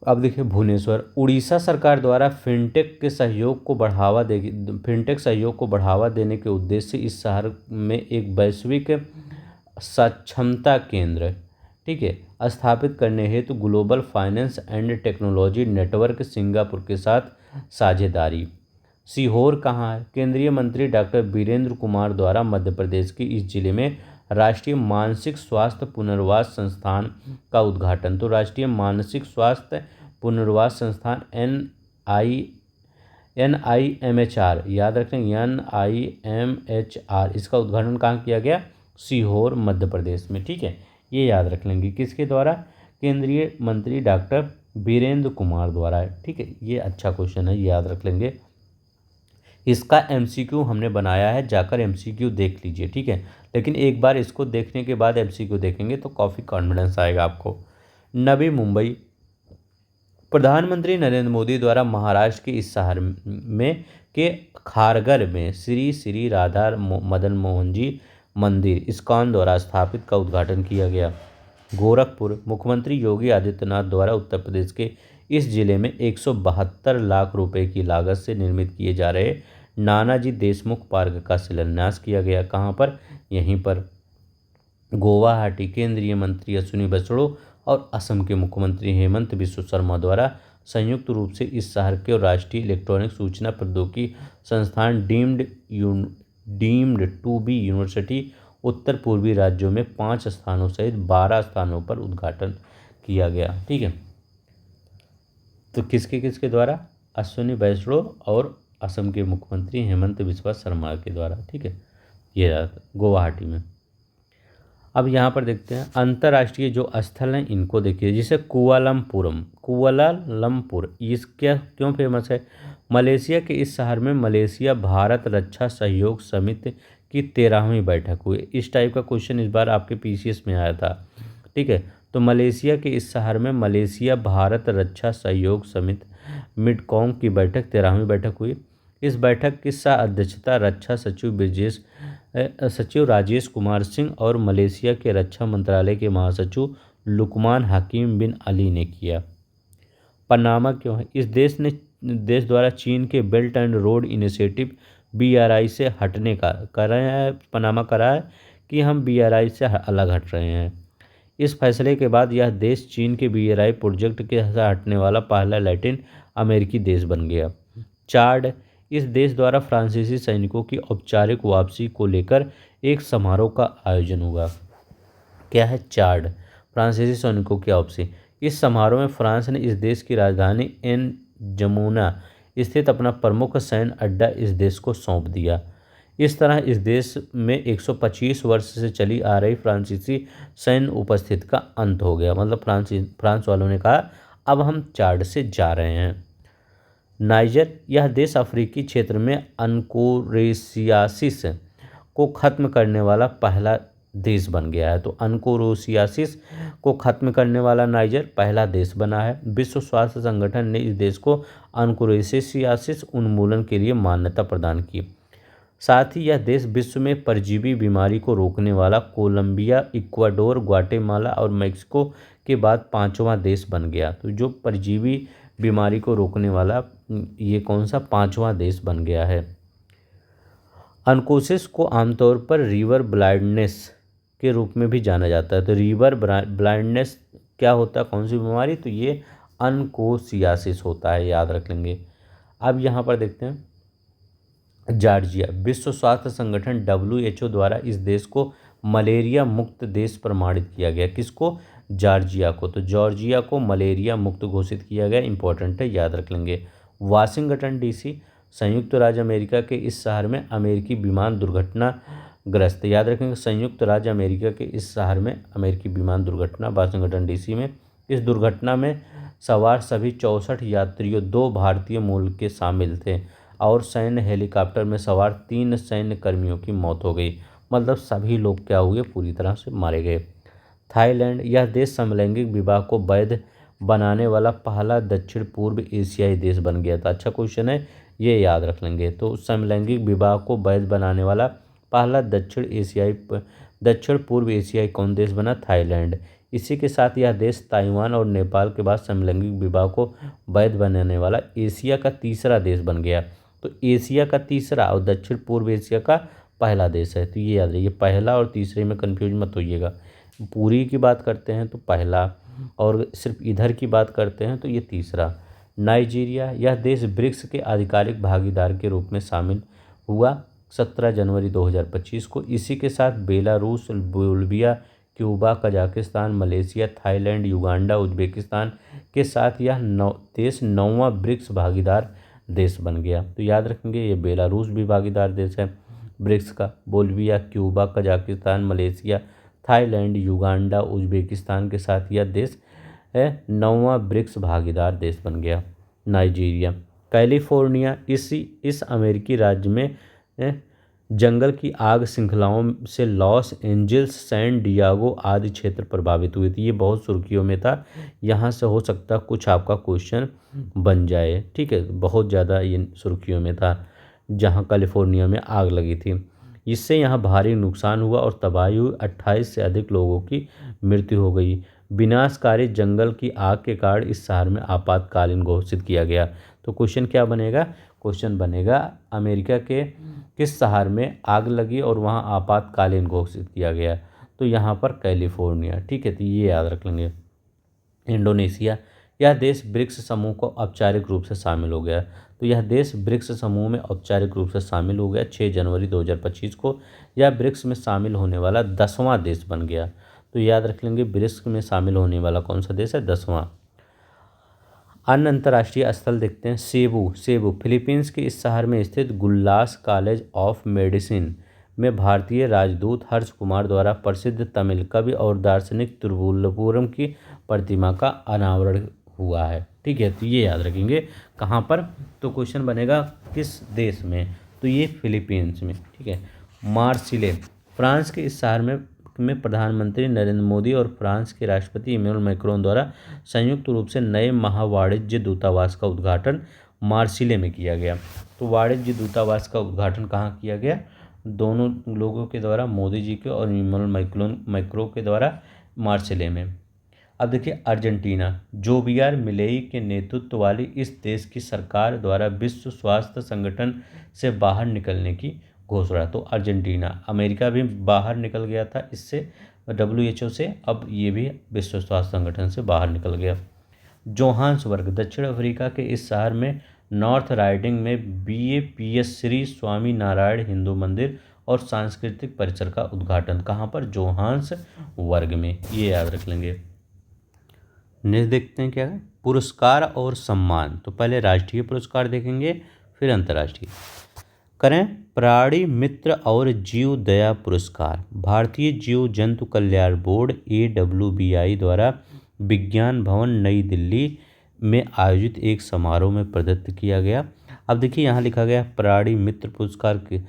अब देखिए भुवनेश्वर, उड़ीसा सरकार द्वारा फिनटेक सहयोग को बढ़ावा देने के उद्देश्य से इस शहर में एक वैश्विक सक्षमता केंद्र, ठीक है, स्थापित करने हेतु global finance and technology network Singapore के साथ साझेदारी। सीहोर कहाँ है? केंद्रीय मंत्री डॉक्टर वीरेंद्र कुमार द्वारा मध्य प्रदेश के इस जिले में राष्ट्रीय मानसिक स्वास्थ्य पुनर्वास संस्थान का उद्घाटन। तो राष्ट्रीय मानसिक स्वास्थ्य पुनर्वास संस्थान NIMHR, याद रखें NIMHR, इसका उद्घाटन कहाँ किया गया? सीहोर मध्य प्रदेश में। ठीक है, ये याद रख लेंगे, किसके द्वारा? केंद्रीय मंत्री डॉक्टर वीरेंद्र कुमार द्वारा है। ठीक है, ये अच्छा क्वेश्चन है, ये याद रख लेंगे। इसका MCQ हमने बनाया है, जाकर MCQ देख लीजिए। ठीक है, लेकिन एक बार इसको देखने के बाद MCQ देखेंगे तो काफ़ी कॉन्फिडेंस आएगा आपको। नवी मुंबई, प्रधानमंत्री नरेंद्र मोदी द्वारा महाराष्ट्र के इस शहर में के खारगर में श्री श्री राधा मदन मोहन जी मंदिर इस्कॉन द्वारा स्थापित का उद्घाटन किया गया। गोरखपुर, मुख्यमंत्री योगी आदित्यनाथ द्वारा उत्तर प्रदेश के इस जिले में 172 लाख रुपए की लागत से निर्मित किए जा रहे नानाजी देशमुख पार्क का शिलान्यास किया गया। कहाँ पर? यहीं पर गुवाहाटी, केंद्रीय मंत्री अश्विनी वैष्णव और असम के मुख्यमंत्री हेमंत बिस्वा शर्मा द्वारा संयुक्त रूप से इस शहर के राष्ट्रीय इलेक्ट्रॉनिक सूचना प्रौद्योगिकी संस्थान डीम्ड टू बी यूनिवर्सिटी उत्तर पूर्वी राज्यों में 5 स्थानों सहित 12 स्थानों पर उद्घाटन किया गया। ठीक है, तो किसके किसके द्वारा? अश्विनी वैष्णव और असम के मुख्यमंत्री हेमंत बिस्वा शर्मा के द्वारा। ठीक है, ये गुवाहाटी में। अब यहाँ पर देखते हैं अंतर्राष्ट्रीय जो स्थल हैं इनको देखिए, जैसे कुआलालंपुर, इसका क्यों फेमस है? मलेशिया के इस शहर में मलेशिया भारत रक्षा सहयोग समिति की 13वीं बैठक हुई। इस टाइप का क्वेश्चन इस बार आपके पीसीएस में आया था। ठीक है, तो मलेशिया के इस शहर में मलेशिया भारत रक्षा सहयोग समिति मिडकॉम की बैठक 13वीं बैठक हुई। इस बैठक की सह अध्यक्षता रक्षा सचिव राजेश कुमार सिंह और मलेशिया के रक्षा मंत्रालय के महासचिव लुकमान हकीम बिन अली ने किया। पनामा क्यों है? इस देश द्वारा चीन के belt and road initiative BRI से हटने का पनामा करा है कि हम BRI से अलग हट रहे हैं। इस फैसले के बाद यह देश चीन के BRI प्रोजेक्ट के से हटने वाला पहला लैटिन अमेरिकी देश बन गया। चार्ड, इस देश द्वारा फ्रांसीसी सैनिकों की औपचारिक वापसी को लेकर एक समारोह का आयोजन हुआ। क्या है? चार्ड, फ्रांसीसी सैनिकों की वापसी। इस समारोह में फ्रांस ने इस देश की राजधानी एन जमुना स्थित अपना प्रमुख सैन्य अड्डा इस देश को सौंप दिया। इस तरह इस देश में 125 वर्ष से चली आ रही फ्रांसीसी सैन्य उपस्थिति का अंत हो गया। मतलब फ्रांस वालों ने कहा अब हम चार्ड से जा रहे हैं। नाइजर, यह देश अफ्रीकी क्षेत्र में अनकोरेसियासिस को ख़त्म करने वाला पहला देश बन गया है। तो अनकोरेसियासिस को ख़त्म करने वाला नाइजर पहला देश बना है। विश्व स्वास्थ्य संगठन ने इस देश को अनकोरेसियासिस उन्मूलन के लिए मान्यता प्रदान की। साथ ही यह देश विश्व में परजीवी बीमारी को रोकने वाला कोलंबिया, इक्वाडोर, ग्वाटेमाला और मेक्सिको के बाद 5वां देश बन गया। तो जो परजीवी बीमारी को रोकने वाला ये कौन सा 5वां देश बन गया है। अनकोसिस को आमतौर पर रिवर ब्लाइंडनेस के रूप में भी जाना जाता है। तो रिवर ब्लाइंडनेस क्या होता है, कौन सी बीमारी? तो ये अनकोसियासिस होता है, याद रख लेंगे। अब यहाँ पर देखते हैं जॉर्जिया, विश्व स्वास्थ्य संगठन WHO द्वारा इस देश को मलेरिया मुक्त देश प्रमाणित किया गया। किसको? जॉर्जिया को। तो जॉर्जिया को मलेरिया मुक्त घोषित किया गया, इंपॉर्टेंट है, याद रख लेंगे। वाशिंगटन DC, संयुक्त राज्य अमेरिका के इस शहर में अमेरिकी विमान दुर्घटनाग्रस्त, याद रखेंगे। संयुक्त राज्य अमेरिका के इस शहर में अमेरिकी विमान दुर्घटना, वाशिंगटन DC में। इस दुर्घटना में सवार सभी 64 यात्रियों 2 भारतीय मूल के शामिल थे और सैन्य हेलीकॉप्टर में सवार 3 सैन्य कर्मियों की मौत हो गई। मतलब सभी लोग क्या हुए? पूरी तरह से मारे गए। थाईलैंड, यह देश समलैंगिक विवाह को वैध बनाने वाला पहला दक्षिण पूर्व एशियाई देश बन गया था। अच्छा क्वेश्चन है, ये याद रख लेंगे। तो समलैंगिक विवाह को वैध बनाने वाला पहला दक्षिण पूर्व एशियाई कौन देश बना? थाईलैंड। इसी के साथ यह देश ताइवान और नेपाल के बाद समलैंगिक विवाह को वैध बनाने वाला एशिया का तीसरा देश बन गया। तो एशिया का तीसरा और दक्षिण पूर्व एशिया का पहला देश है। तो ये याद रखिए, पहला और तीसरे में कन्फ्यूज मत होइएगा। पूरी की बात करते हैं तो पहला, और सिर्फ इधर की बात करते हैं तो ये तीसरा। नाइजीरिया, यह देश ब्रिक्स के आधिकारिक भागीदार के रूप में शामिल हुआ 17 जनवरी 2025 को। इसी के साथ Belarus, Bolivia, Cuba, Kazakhstan, Malaysia, Thailand, Uganda, Uzbekistan के साथ यह देश 9वां ब्रिक्स भागीदार देश बन गया। तो याद रखेंगे ये बेलारूस भी भागीदार देश है ब्रिक्स का। Bolivia, Cuba, Kazakhstan, Malaysia, Thailand, Uganda, Uzbekistan के साथ यह देश 9वां ब्रिक्स भागीदार देश बन गया। नाइजीरिया, कैलिफोर्निया, इस अमेरिकी राज्य में जंगल की आग श्रृंखलाओं से लॉस एंजल्स, सैन डियागो आदि क्षेत्र प्रभावित हुए थे। ये बहुत सुर्खियों में था, यहाँ से हो सकता कुछ आपका क्वेश्चन बन जाए। ठीक है, बहुत ज़्यादा ये सुर्खियों में था जहाँ कैलिफोर्निया में आग लगी थी। इससे यहाँ भारी नुकसान हुआ और तबाही हुई। 28 से अधिक लोगों की मृत्यु हो गई। विनाशकारी जंगल की आग के कारण इस शहर में आपातकालीन घोषित किया गया। तो क्वेश्चन क्या बनेगा? क्वेश्चन बनेगा अमेरिका के किस शहर में आग लगी और वहाँ आपातकालीन घोषित किया गया? तो यहाँ पर कैलिफोर्निया। ठीक है, तो ये याद रख लेंगे। इंडोनेशिया, यह देश ब्रिक्स समूह को औपचारिक रूप से शामिल हो गया। तो यह देश ब्रिक्स समूह में औपचारिक रूप से शामिल हो गया 6 जनवरी 2025 को। यह ब्रिक्स में शामिल होने वाला 10वां देश बन गया। तो याद रख लेंगे, ब्रिक्स में शामिल होने वाला कौन सा देश है? 10वां। अन्य अंतर्राष्ट्रीय स्थल देखते हैं। सेबू। सेबू फिलीपींस के इस शहर में स्थित गुल्लास कॉलेज ऑफ मेडिसिन में भारतीय राजदूत हर्ष कुमार द्वारा प्रसिद्ध तमिल कवि और दार्शनिक तिरुवल्लुवरम की प्रतिमा का अनावरण हुआ है। ठीक है, तो ये याद रखेंगे कहाँ पर। तो क्वेश्चन बनेगा किस देश में? तो ये फिलीपींस में। ठीक है। मार्सिले फ्रांस के इस शहर में प्रधानमंत्री नरेंद्र मोदी और फ्रांस के राष्ट्रपति इमैनुअल मैक्रोन द्वारा संयुक्त रूप से नए महावाणिज्य दूतावास का उद्घाटन मार्सिले में किया गया। तो वाणिज्य दूतावास का उद्घाटन कहाँ किया गया? दोनों लोगों के द्वारा, मोदी जी के और इमैनुअल मैक्रोन के द्वारा, मार्सिले में। अब देखिए अर्जेंटीना। जोवियर मिलेई के नेतृत्व वाली इस देश की सरकार द्वारा विश्व स्वास्थ्य संगठन से बाहर निकलने की घोषणा। तो अर्जेंटीना, अमेरिका भी बाहर निकल गया था इससे, WHO से, अब ये भी विश्व स्वास्थ्य संगठन से बाहर निकल गया। जोहान्सबर्ग दक्षिण अफ्रीका के इस शहर में नॉर्थ राइडिंग में BAPS श्री स्वामी नारायण हिंदू मंदिर और सांस्कृतिक परिसर का उद्घाटन। कहाँ पर? जोहान्सबर्ग में। ये याद रख लेंगे। नेक्स्ट देखते हैं क्या है, पुरस्कार और सम्मान। तो पहले राष्ट्रीय पुरस्कार देखेंगे, फिर अंतर्राष्ट्रीय। करें प्राणी मित्र और जीव दया पुरस्कार। भारतीय जीव जंतु कल्याण बोर्ड AWBI द्वारा विज्ञान भवन नई दिल्ली में आयोजित एक समारोह में प्रदत्त किया गया। अब देखिए यहाँ लिखा गया प्राणी मित्र पुरस्कार के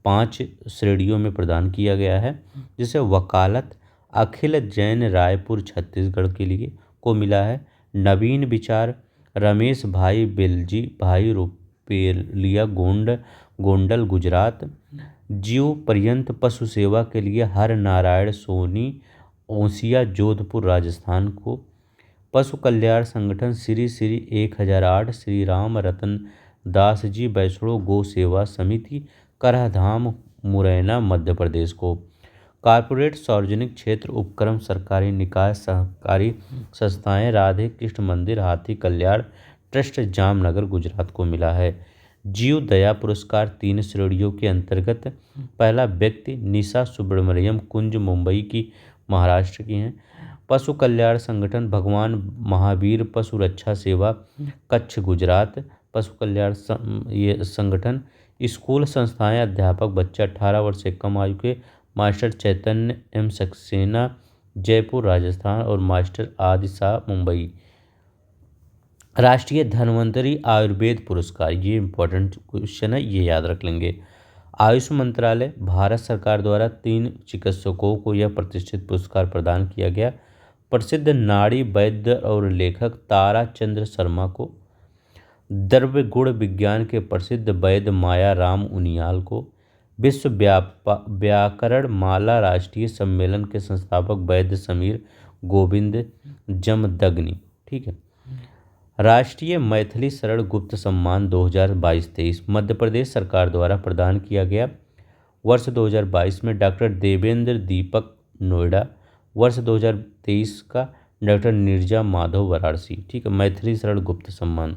5 श्रेणियों में प्रदान किया गया है, जिसे वकालत अखिल जैन रायपुर छत्तीसगढ़ के लिए को मिला है। नवीन विचार रमेश भाई बेलजी भाई रुपेलिया गोंडल गुजरात। जीव पर्यंत पशु सेवा के लिए हर नारायण सोनी ओसिया जोधपुर राजस्थान को। पशु कल्याण संगठन श्री श्री 1008 श्री राम रतन दास जी वैष्णो गौ सेवा समिति करहधाम मुरैना मध्य प्रदेश को। कॉर्पोरेट सार्वजनिक क्षेत्र उपक्रम सरकारी निकाय सहकारी संस्थाएं राधे कृष्ण मंदिर हाथी कल्याण ट्रस्ट जामनगर गुजरात को मिला है। जीव दया पुरस्कार 3 श्रेणियों के अंतर्गत। पहला व्यक्ति निशा सुब्रमण्यम कुंज मुंबई की महाराष्ट्र की हैं। पशु कल्याण संगठन भगवान महावीर पशु रक्षा सेवा कच्छ गुजरात। पशु कल्याण ये संगठन स्कूल संस्थाएं अध्यापक बच्चे 18 वर्ष से कम आयु के मास्टर चैतन्य M सक्सेना जयपुर राजस्थान और मास्टर आदि शाह मुंबई। राष्ट्रीय धन्वंतरी आयुर्वेद पुरस्कार, ये इंपॉर्टेंट क्वेश्चन है, ये याद रख लेंगे। आयुष मंत्रालय भारत सरकार द्वारा 3 चिकित्सकों को यह प्रतिष्ठित पुरस्कार प्रदान किया गया। प्रसिद्ध नाड़ी वैद्य और लेखक तारा चंद्र शर्मा को। द्रव्य गुण विज्ञान के प्रसिद्ध वैद्य माया राम उनियाल को। विश्व व्याकरण माला राष्ट्रीय सम्मेलन के संस्थापक वैद्य समीर गोविंद जमदग्नि। ठीक है। राष्ट्रीय मैथिली शरण गुप्त सम्मान 2022-23 मध्य प्रदेश सरकार द्वारा प्रदान किया गया। वर्ष 2022 में डॉक्टर देवेंद्र दीपक नोएडा। वर्ष 2023 का डॉक्टर नीरजा माधव वाराणसी। ठीक है, मैथिली शरण गुप्त सम्मान।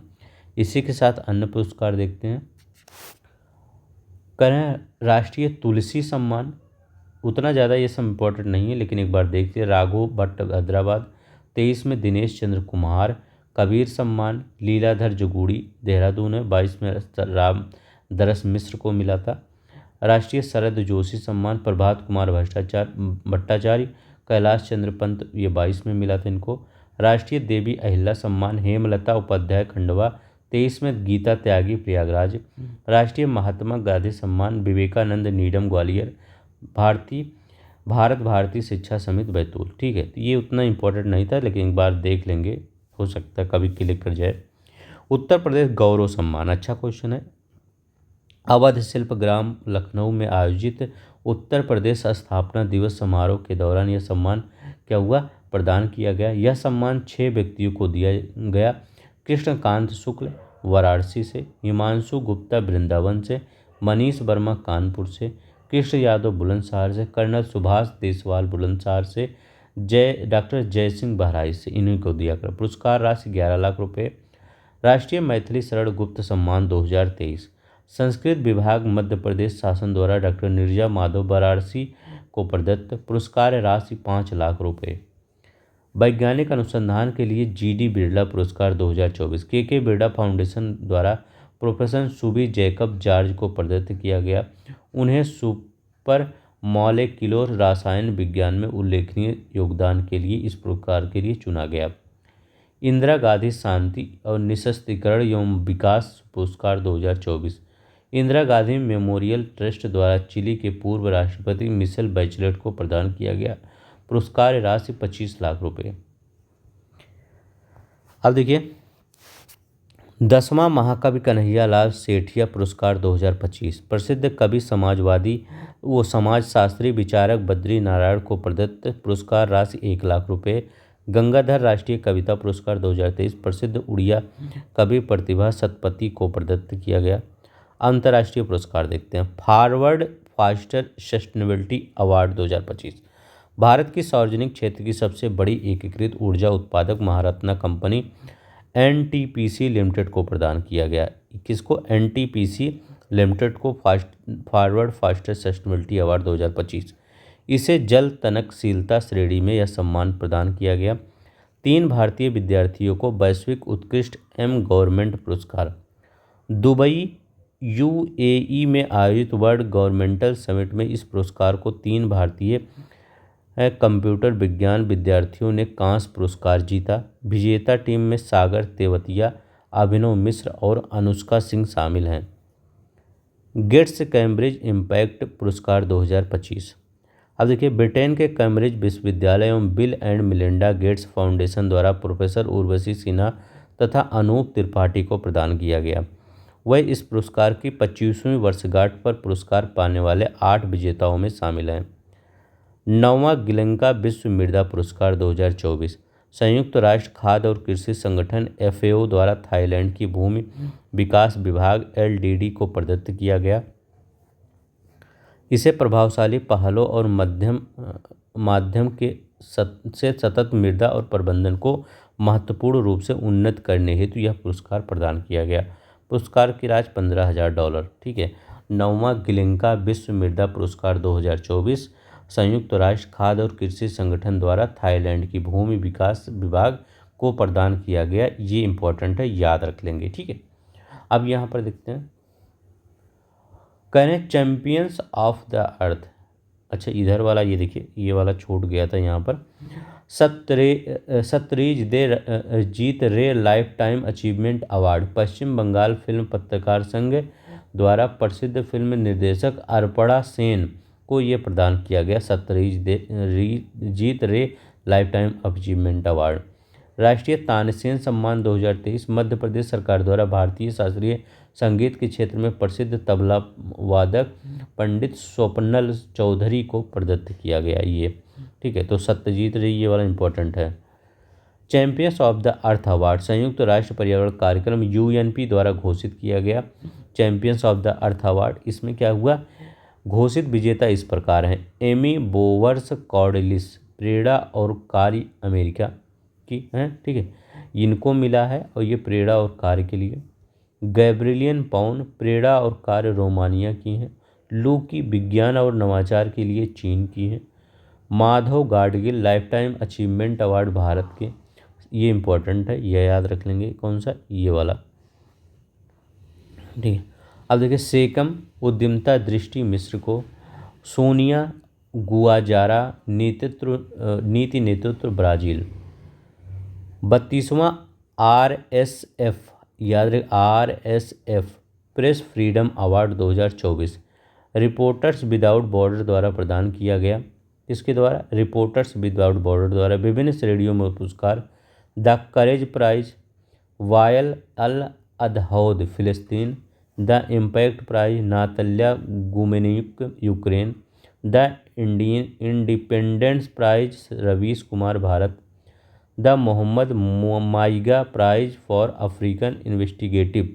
इसी के साथ अन्य पुरस्कार देखते हैं। करें राष्ट्रीय तुलसी सम्मान, उतना ज़्यादा ये सब इम्पोर्टेंट नहीं है, लेकिन एक बार देखते हैं। राघव भट्ट हैदराबाद। 23 में दिनेश चंद्र कुमार। कबीर सम्मान लीलाधर जुगूड़ी देहरादून है। 22 में राम दरस मिश्र को मिला था। राष्ट्रीय शरद जोशी सम्मान प्रभात कुमार भट्टाचार्य कैलाश चंद्र पंत, ये 22 में मिला था इनको। राष्ट्रीय देवी अहिल्या सम्मान हेमलता उपाध्याय खंडवा। 23 में गीता त्यागी प्रयागराज। राष्ट्रीय महात्मा गांधी सम्मान विवेकानंद नीडम ग्वालियर। भारत भारतीय शिक्षा समिति बैतूल। ठीक है, तो ये उतना इम्पोर्टेंट नहीं था, लेकिन एक बार देख लेंगे, हो सकता है कभी क्लिक कर जाए। उत्तर प्रदेश गौरव सम्मान, अच्छा क्वेश्चन है। अवध शिल्प ग्राम लखनऊ में आयोजित उत्तर प्रदेश स्थापना दिवस समारोह के दौरान यह सम्मान क्या हुआ? प्रदान किया गया। यह सम्मान 6 व्यक्तियों को दिया गया। कृष्णकांत शुक्ल वाराणसी से, हिमांशु गुप्ता वृंदावन से, मनीष वर्मा कानपुर से, कृष्ण यादव बुलंदशहर से, कर्नल सुभाष देसवाल बुलंदशहर से, डॉक्टर जय सिंह बहराइच से, इन्हीं को दिया गया। पुरस्कार राशि 11 लाख रुपये। राष्ट्रीय मैथिली शरण गुप्त सम्मान 2023। संस्कृत विभाग मध्य प्रदेश शासन द्वारा डॉक्टर नीरजा माधव वाराणसी को प्रदत्त। पुरस्कार राशि 5 लाख रुपए। वैज्ञानिक अनुसंधान के लिए जीडी बिरला पुरस्कार 2024 के बिरला फाउंडेशन द्वारा प्रोफेसर सुबी जैकब जॉर्ज को प्रदत्त किया गया। उन्हें सुपर मॉलिक्यूलर रसायन विज्ञान में उल्लेखनीय योगदान के लिए इस पुरस्कार के लिए चुना गया। इंदिरा गांधी शांति और निःशस्त्रीकरण एवं विकास पुरस्कार 2024। इंदिरा गांधी मेमोरियल ट्रस्ट द्वारा चिली के पूर्व राष्ट्रपति मिशेल बैचलेट को प्रदान किया गया। पुरस्कार राशि 25 लाख रुपए। अब देखिए 10वां महाकवि कन्हैयालाल सेठिया पुरस्कार 2025। प्रसिद्ध कवि समाजवादी व समाजशास्त्री विचारक बद्री नारायण को प्रदत्त। पुरस्कार राशि 1 लाख रुपए। गंगाधर राष्ट्रीय कविता पुरस्कार 2023 प्रसिद्ध उड़िया कवि प्रतिभा सतपथी को प्रदत्त किया गया। अंतर्राष्ट्रीय पुरस्कार देखते हैं। Forward faster sustainability award 2025 Bharat की सार्वजनिक क्षेत्र की सबसे बड़ी एकीकृत ऊर्जा उत्पादक महारत्ना कंपनी एनटीपीसी लिमिटेड को प्रदान किया गया। किसको? एनटीपीसी लिमिटेड को फॉरवर्ड फास्टर सस्टेनेबिलिटी अवार्ड 2025। इसे जल तनकशीलता श्रेणी में यह सम्मान प्रदान किया गया। 3 भारतीय विद्यार्थियों को वैश्विक उत्कृष्ट गवर्नमेंट पुरस्कार। दुबई यूएई में आयोजित वर्ल्ड गवर्नमेंटल समिट में इस पुरस्कार को 3 भारतीय कंप्यूटर विज्ञान विद्यार्थियों ने कांस्य पुरस्कार जीता। विजेता टीम में सागर तेवतिया, अभिनव मिश्र और अनुष्का सिंह शामिल हैं। गेट्स कैम्ब्रिज इम्पैक्ट पुरस्कार 2025। अब देखिए ब्रिटेन के कैम्ब्रिज विश्वविद्यालय एवं bill and Melinda Gates foundation द्वारा प्रोफेसर उर्वशी सिन्हा तथा अनूप त्रिपाठी को प्रदान किया गया। वह इस पुरस्कार की 25वीं वर्षगांठ पर पुरस्कार पाने वाले 8 विजेताओं में शामिल हैं। 9वां गिलंका विश्व मृदा पुरस्कार 2024 संयुक्त राष्ट्र खाद्य और कृषि संगठन FAO द्वारा थाईलैंड की भूमि विकास विभाग LDD को प्रदत्त किया गया। इसे प्रभावशाली पहलों और माध्यम के से सतत मृदा और प्रबंधन को महत्वपूर्ण रूप से उन्नत करने हेतु यह पुरस्कार प्रदान किया गया। पुरस्कार की राशि $15,000। ठीक है। 9वां गिलंका विश्व मृदा पुरस्कार 2024 संयुक्त राष्ट्र खाद्य और कृषि संगठन द्वारा थाईलैंड की भूमि विकास विभाग को प्रदान किया गया। ये इंपॉर्टेंट है, याद रख लेंगे। ठीक है। अब यहाँ पर देखते हैं करें चैंपियंस ऑफ द अर्थ। अच्छा इधर वाला ये देखिए, ये वाला छूट गया था यहाँ पर। सतरीज दे जीत रे लाइफ टाइम अचीवमेंट अवार्ड पश्चिम बंगाल फिल्म पत्रकार संघ द्वारा प्रसिद्ध फिल्म निर्देशक अर्पणा सेन को ये प्रदान किया गया। जीत रे लाइफ टाइम अचीवमेंट अवार्ड। राष्ट्रीय तानसेन सम्मान 2023 मध्य प्रदेश सरकार द्वारा भारतीय शास्त्रीय संगीत के क्षेत्र में प्रसिद्ध तबला वादक पंडित स्वप्नल चौधरी को प्रदत्त किया गया। ये ठीक है। तो सत्यजीत रे ये वाला इंपॉर्टेंट है। Champions of the earth award संयुक्त राष्ट्र पर्यावरण कार्यक्रम UNP द्वारा घोषित किया गया। Champions of the earth award इसमें क्या हुआ? घोषित विजेता इस प्रकार हैं। एमी बोवर्स कॉर्डेलिस प्रेड़ा और कार्य अमेरिका की हैं। ठीक है। इनको मिला है और ये प्रेड़ा और कार्य के लिए। गैब्रिलियन पौन प्रेड़ा और कार्य रोमानिया की हैं। लू की विज्ञान और नवाचार के लिए चीन की हैं। Madhav Gadgil life time achievement award Bharat के। ये इंपॉर्टेंट है, यह याद रख लेंगे। कौन सा? ये वाला। ठीक है। अब देखिए सेकम उद्यमिता दृष्टि मिश्र को। सोनिया गुआजारा नीति नेतृत्व ब्राज़ील। 32वां RSF याद रखें RSF press freedom award 2024 reporters without border द्वारा प्रदान किया गया। इसके द्वारा रिपोर्टर्स विदाउट बॉर्डर द्वारा विभिन्न श्रेणियों में पुरस्कार। The Courage Prize Wael al Dahdouh फिलिस्तीन। The Impact Prize Natalya Gumenyuk Ukraine. The Independence Prize Ravish Kumar Bharat. The Mohamed Maiga Prize for African investigative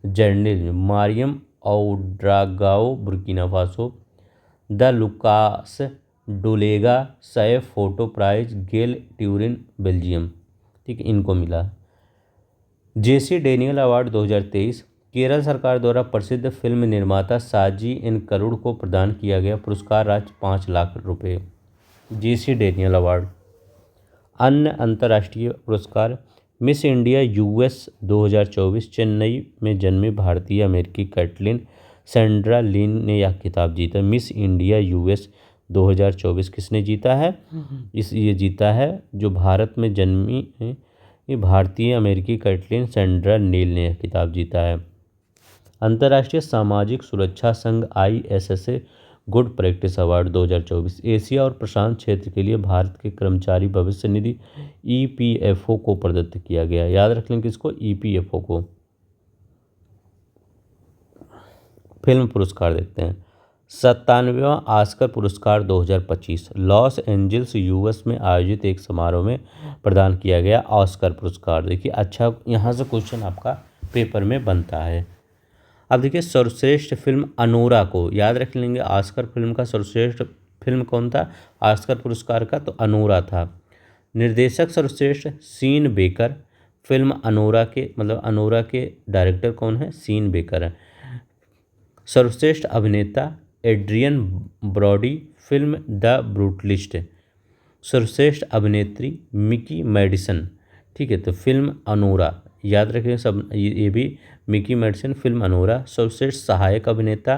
journalism Mariam Ouedraogo Burkina Faso. The Lukas Dolega safe photo prize Gael Turine Belgium. ठीक है, इनको मिला। जेसी Daniel award 2023 Kerala सरकार द्वारा प्रसिद्ध film निर्माता साजी N करुण को प्रदान किया गया पुरस्कार राशि 5 लाख रुपए। जेसी डेनियल अवार्ड। अन्य अंतर्राष्ट्रीय पुरस्कार मिस इंडिया यूएस 2024 चेन्नई में जन्मी भारतीय अमेरिकी कैटलिन सैंड्रा लिन ने यह खिताब जीता। मिस इंडिया यूएस 2024 किसने जीता है? ये जीता है जो भारत में जन्मी ये भारतीय अमेरिकी कैटलिन सैंड्रा नील ने यह खिताब जीता है। अंतर्राष्ट्रीय सामाजिक सुरक्षा संघ ISSA good practice award 2024 Asia और प्रशांत क्षेत्र के लिए भारत के कर्मचारी भविष्य निधि EPFO को प्रदत्त किया गया। याद रख लें किसको? EPFO को। फिल्म पुरस्कार देखते हैं। 97वां ऑस्कर पुरस्कार 2025 लॉस एंजल्स US में आयोजित एक समारोह में प्रदान किया गया ऑस्कर पुरस्कार। देखिए अच्छा यहाँ से क्वेश्चन आपका पेपर में बनता है। अब देखिए सर्वश्रेष्ठ फिल्म अनोरा को याद रख लेंगे। ऑस्कर फिल्म का सर्वश्रेष्ठ फिल्म कौन था ऑस्कर पुरस्कार का? तो अनोरा था। निर्देशक सर्वश्रेष्ठ सीन बेकर। फिल्म अनोरा के अनोरा के डायरेक्टर कौन है? सीन बेकर है। सर्वश्रेष्ठ अभिनेता एड्रियन ब्रॉडी। फिल्म द ब्रूटलिस्ट। सर्वश्रेष्ठ अभिनेत्री मिकी मैडिसन। ठीक है, तो फिल्म अनोरा याद रखें सब ये भी मिकी मैडिसन फिल्म अनोरा। सर्वश्रेष्ठ सहायक अभिनेता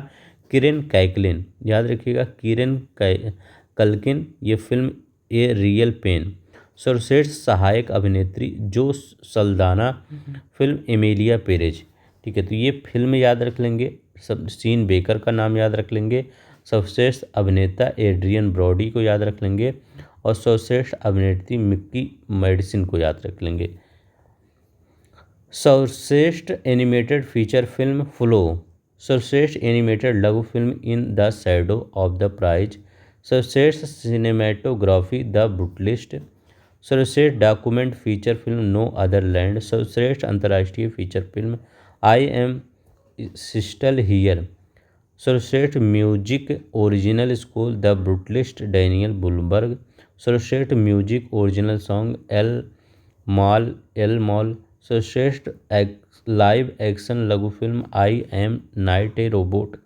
किरेन कैकलिन। याद रखिएगा किरेन कल्किन ये फिल्म ए रियल पेन। सर्वश्रेष्ठ सहायक अभिनेत्री Zoe Saldanha. Film Emilia Perez. ठीक है, तो ये फिल्म याद रख लेंगे। सब सीन बेकर का नाम याद रख लेंगे। सर्वश्रेष्ठ अभिनेता एड्रियन ब्रॉडी को याद रख लेंगे और सर्वश्रेष्ठ अभिनेत्री मिक्की मैडिसन को याद रख लेंगे। सर्वश्रेष्ठ एनिमेटेड फीचर फिल्म फ्लो। सर्वश्रेष्ठ एनिमेटेड लघु film In the Shadow of the Prize. सर्वश्रेष्ठ सिनेमेटोग्राफी द ब्रूटलिस्ट। सर्वश्रेष्ठ document feature film No Other Land. सर्वश्रेष्ठ अंतर्राष्ट्रीय feature film I'm Still Here. सर्वश्रेष्ठ music original score The Brutalist Daniel Blumberg. सर्वश्रेष्ठ music original song El Mal. सर्वश्रेष्ठ live action लघु film I'm Not a Robot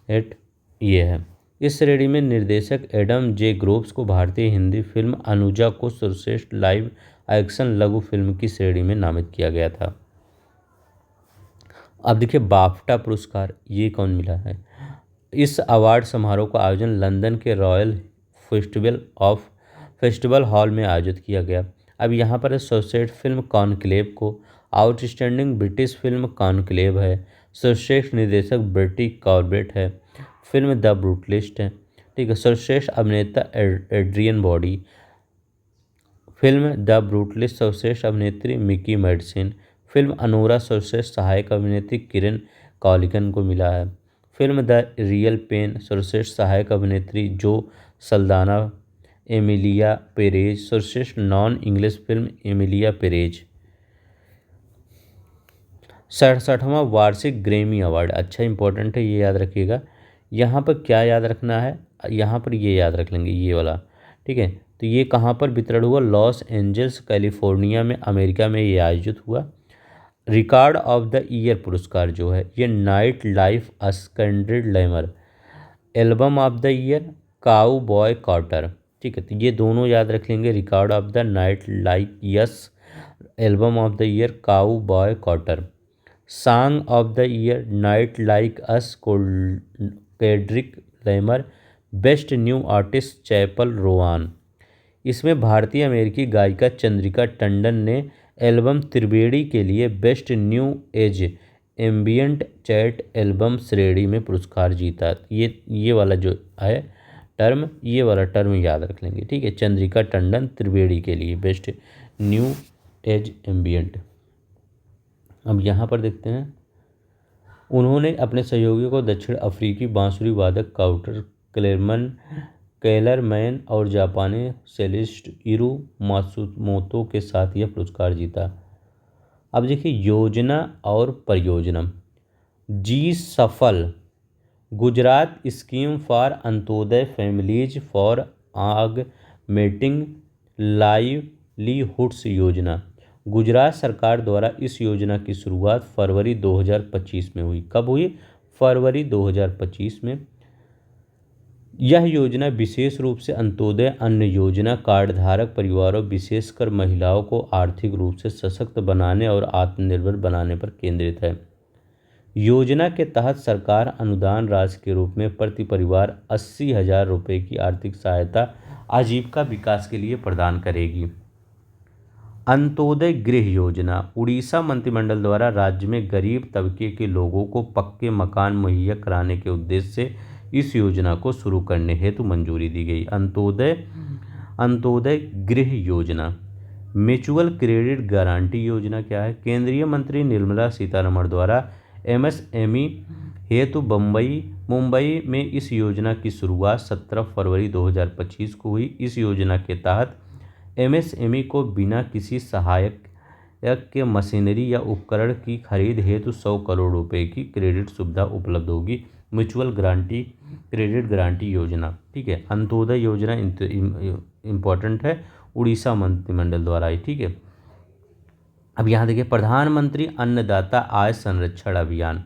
एट ये है। इस श्रेणी में निर्देशक एडम जे ग्रोव्स को भारतीय हिंदी फिल्म अनुजा को सर्वश्रेष्ठ लाइव एक्शन लघु फिल्म की श्रेणी में नामित किया गया था। अब देखिए बाफ्टा पुरस्कार ये कौन मिला है? इस अवार्ड समारोह का आयोजन लंदन के रॉयल फेस्टिवल हॉल में आयोजित किया गया। अब यहाँ पर सर्वश्रेष्ठ फिल्म कॉन्क्लेव को आउटस्टैंडिंग ब्रिटिश फिल्म कॉन्क्लेव है। सर्वश्रेष्ठ निर्देशक ब्रेटी कॉर्बेट है। फिल्म द ब्रूटलिस्ट है। ठीक है, सर्वश्रेष्ठ अभिनेता एड्रियन ब्रॉडी। फिल्म द ब्रूटलिस्ट सर्वश्रेष्ठ अभिनेत्री मिकी मैडिसन। फिल्म अनोरा सर्वश्रेष्ठ सहायक अभिनेत्री किरण कॉलिकन को मिला है। फिल्म द रियल पेन सर्वश्रेष्ठ सहायक अभिनेत्री जो सल्दाना एमिलिया पेरेज। सर्वश्रेष्ठ non English film Emilia Perez. 67वां वार्षिक ग्रैमी अवार्ड अच्छा इंपॉर्टेंट है, ये याद रखिएगा। यहाँ पर क्या याद रखना है? यहाँ पर ये याद रख लेंगे ये वाला। ठीक है, तो ये कहाँ पर वितरण हुआ? लॉस एंजल्स कैलिफोर्निया में अमेरिका में ये आयोजित हुआ। रिकॉर्ड ऑफ द ईयर पुरस्कार जो है ये night life us Kendrick Lamar. Album of the year cowboy Carter. ठीक है, तो ये दोनों याद रख लेंगे। Record of the night like yes. Album of the year cowboy Carter. Song of the year night like us Kendrick Lamar. Best new artist Chappell Roan. इसमें भारतीय अमेरिकी गायिका चंद्रिका टंडन ने एल्बम त्रिवेणी के लिए best new age ambient chat album श्रेणी में पुरस्कार जीता। ये वाला जो है टर्म, ये वाला टर्म याद रख लेंगे। ठीक है, चंद्रिका टंडन त्रिवेणी के लिए बेस्ट न्यू एज एम्बियंट। अब यहाँ पर देखते हैं उन्होंने अपने सहयोगियों को दक्षिण अफ्रीकी बांसुरी वादक काउटर कैलरमैन और जापानी सेलिस्ट इरू मात्सुमोतो के साथ यह पुरस्कार जीता। अब देखिए योजना और परियोजना। G SAFAL Gujarat scheme for Antyodaya families for augmenting livelihoods योजना। गुजरात सरकार द्वारा इस योजना की शुरुआत फरवरी 2025 में हुई। कब हुई? फरवरी 2025 में। यह योजना विशेष रूप से अंत्योदय अन्न योजना कार्डधारक परिवारों, विशेषकर महिलाओं को आर्थिक रूप से सशक्त बनाने और आत्मनिर्भर बनाने पर केंद्रित है। योजना के तहत सरकार अनुदान राशि के रूप में प्रति परिवार 80,000 रुपये की आर्थिक सहायता आजीविका विकास के लिए प्रदान करेगी। अंत्योदय गृह योजना। उड़ीसा मंत्रिमंडल द्वारा राज्य में गरीब तबके के लोगों को पक्के मकान मुहैया कराने के उद्देश्य से इस योजना को शुरू करने हेतु मंजूरी दी गई। अंत्योदय गृह योजना। म्यूचुअल क्रेडिट गारंटी योजना क्या है? केंद्रीय मंत्री निर्मला सीतारमण द्वारा एमएसएमई हेतु मुंबई में इस योजना की शुरुआत 17 फरवरी 2025 को हुई। इस योजना के तहत एमएसएमई को बिना किसी सहायक के मशीनरी या उपकरण की खरीद हेतु 100 करोड़ रुपए की क्रेडिट सुविधा उपलब्ध होगी। म्यूचुअल क्रेडिट गारंटी योजना, ठीक है। अंत्योदय योजना इम्पोर्टेंट है, उड़ीसा मंत्रिमंडल द्वारा आई, ठीक है। अब यहाँ देखिए, प्रधानमंत्री अन्नदाता आय संरक्षण अभियान,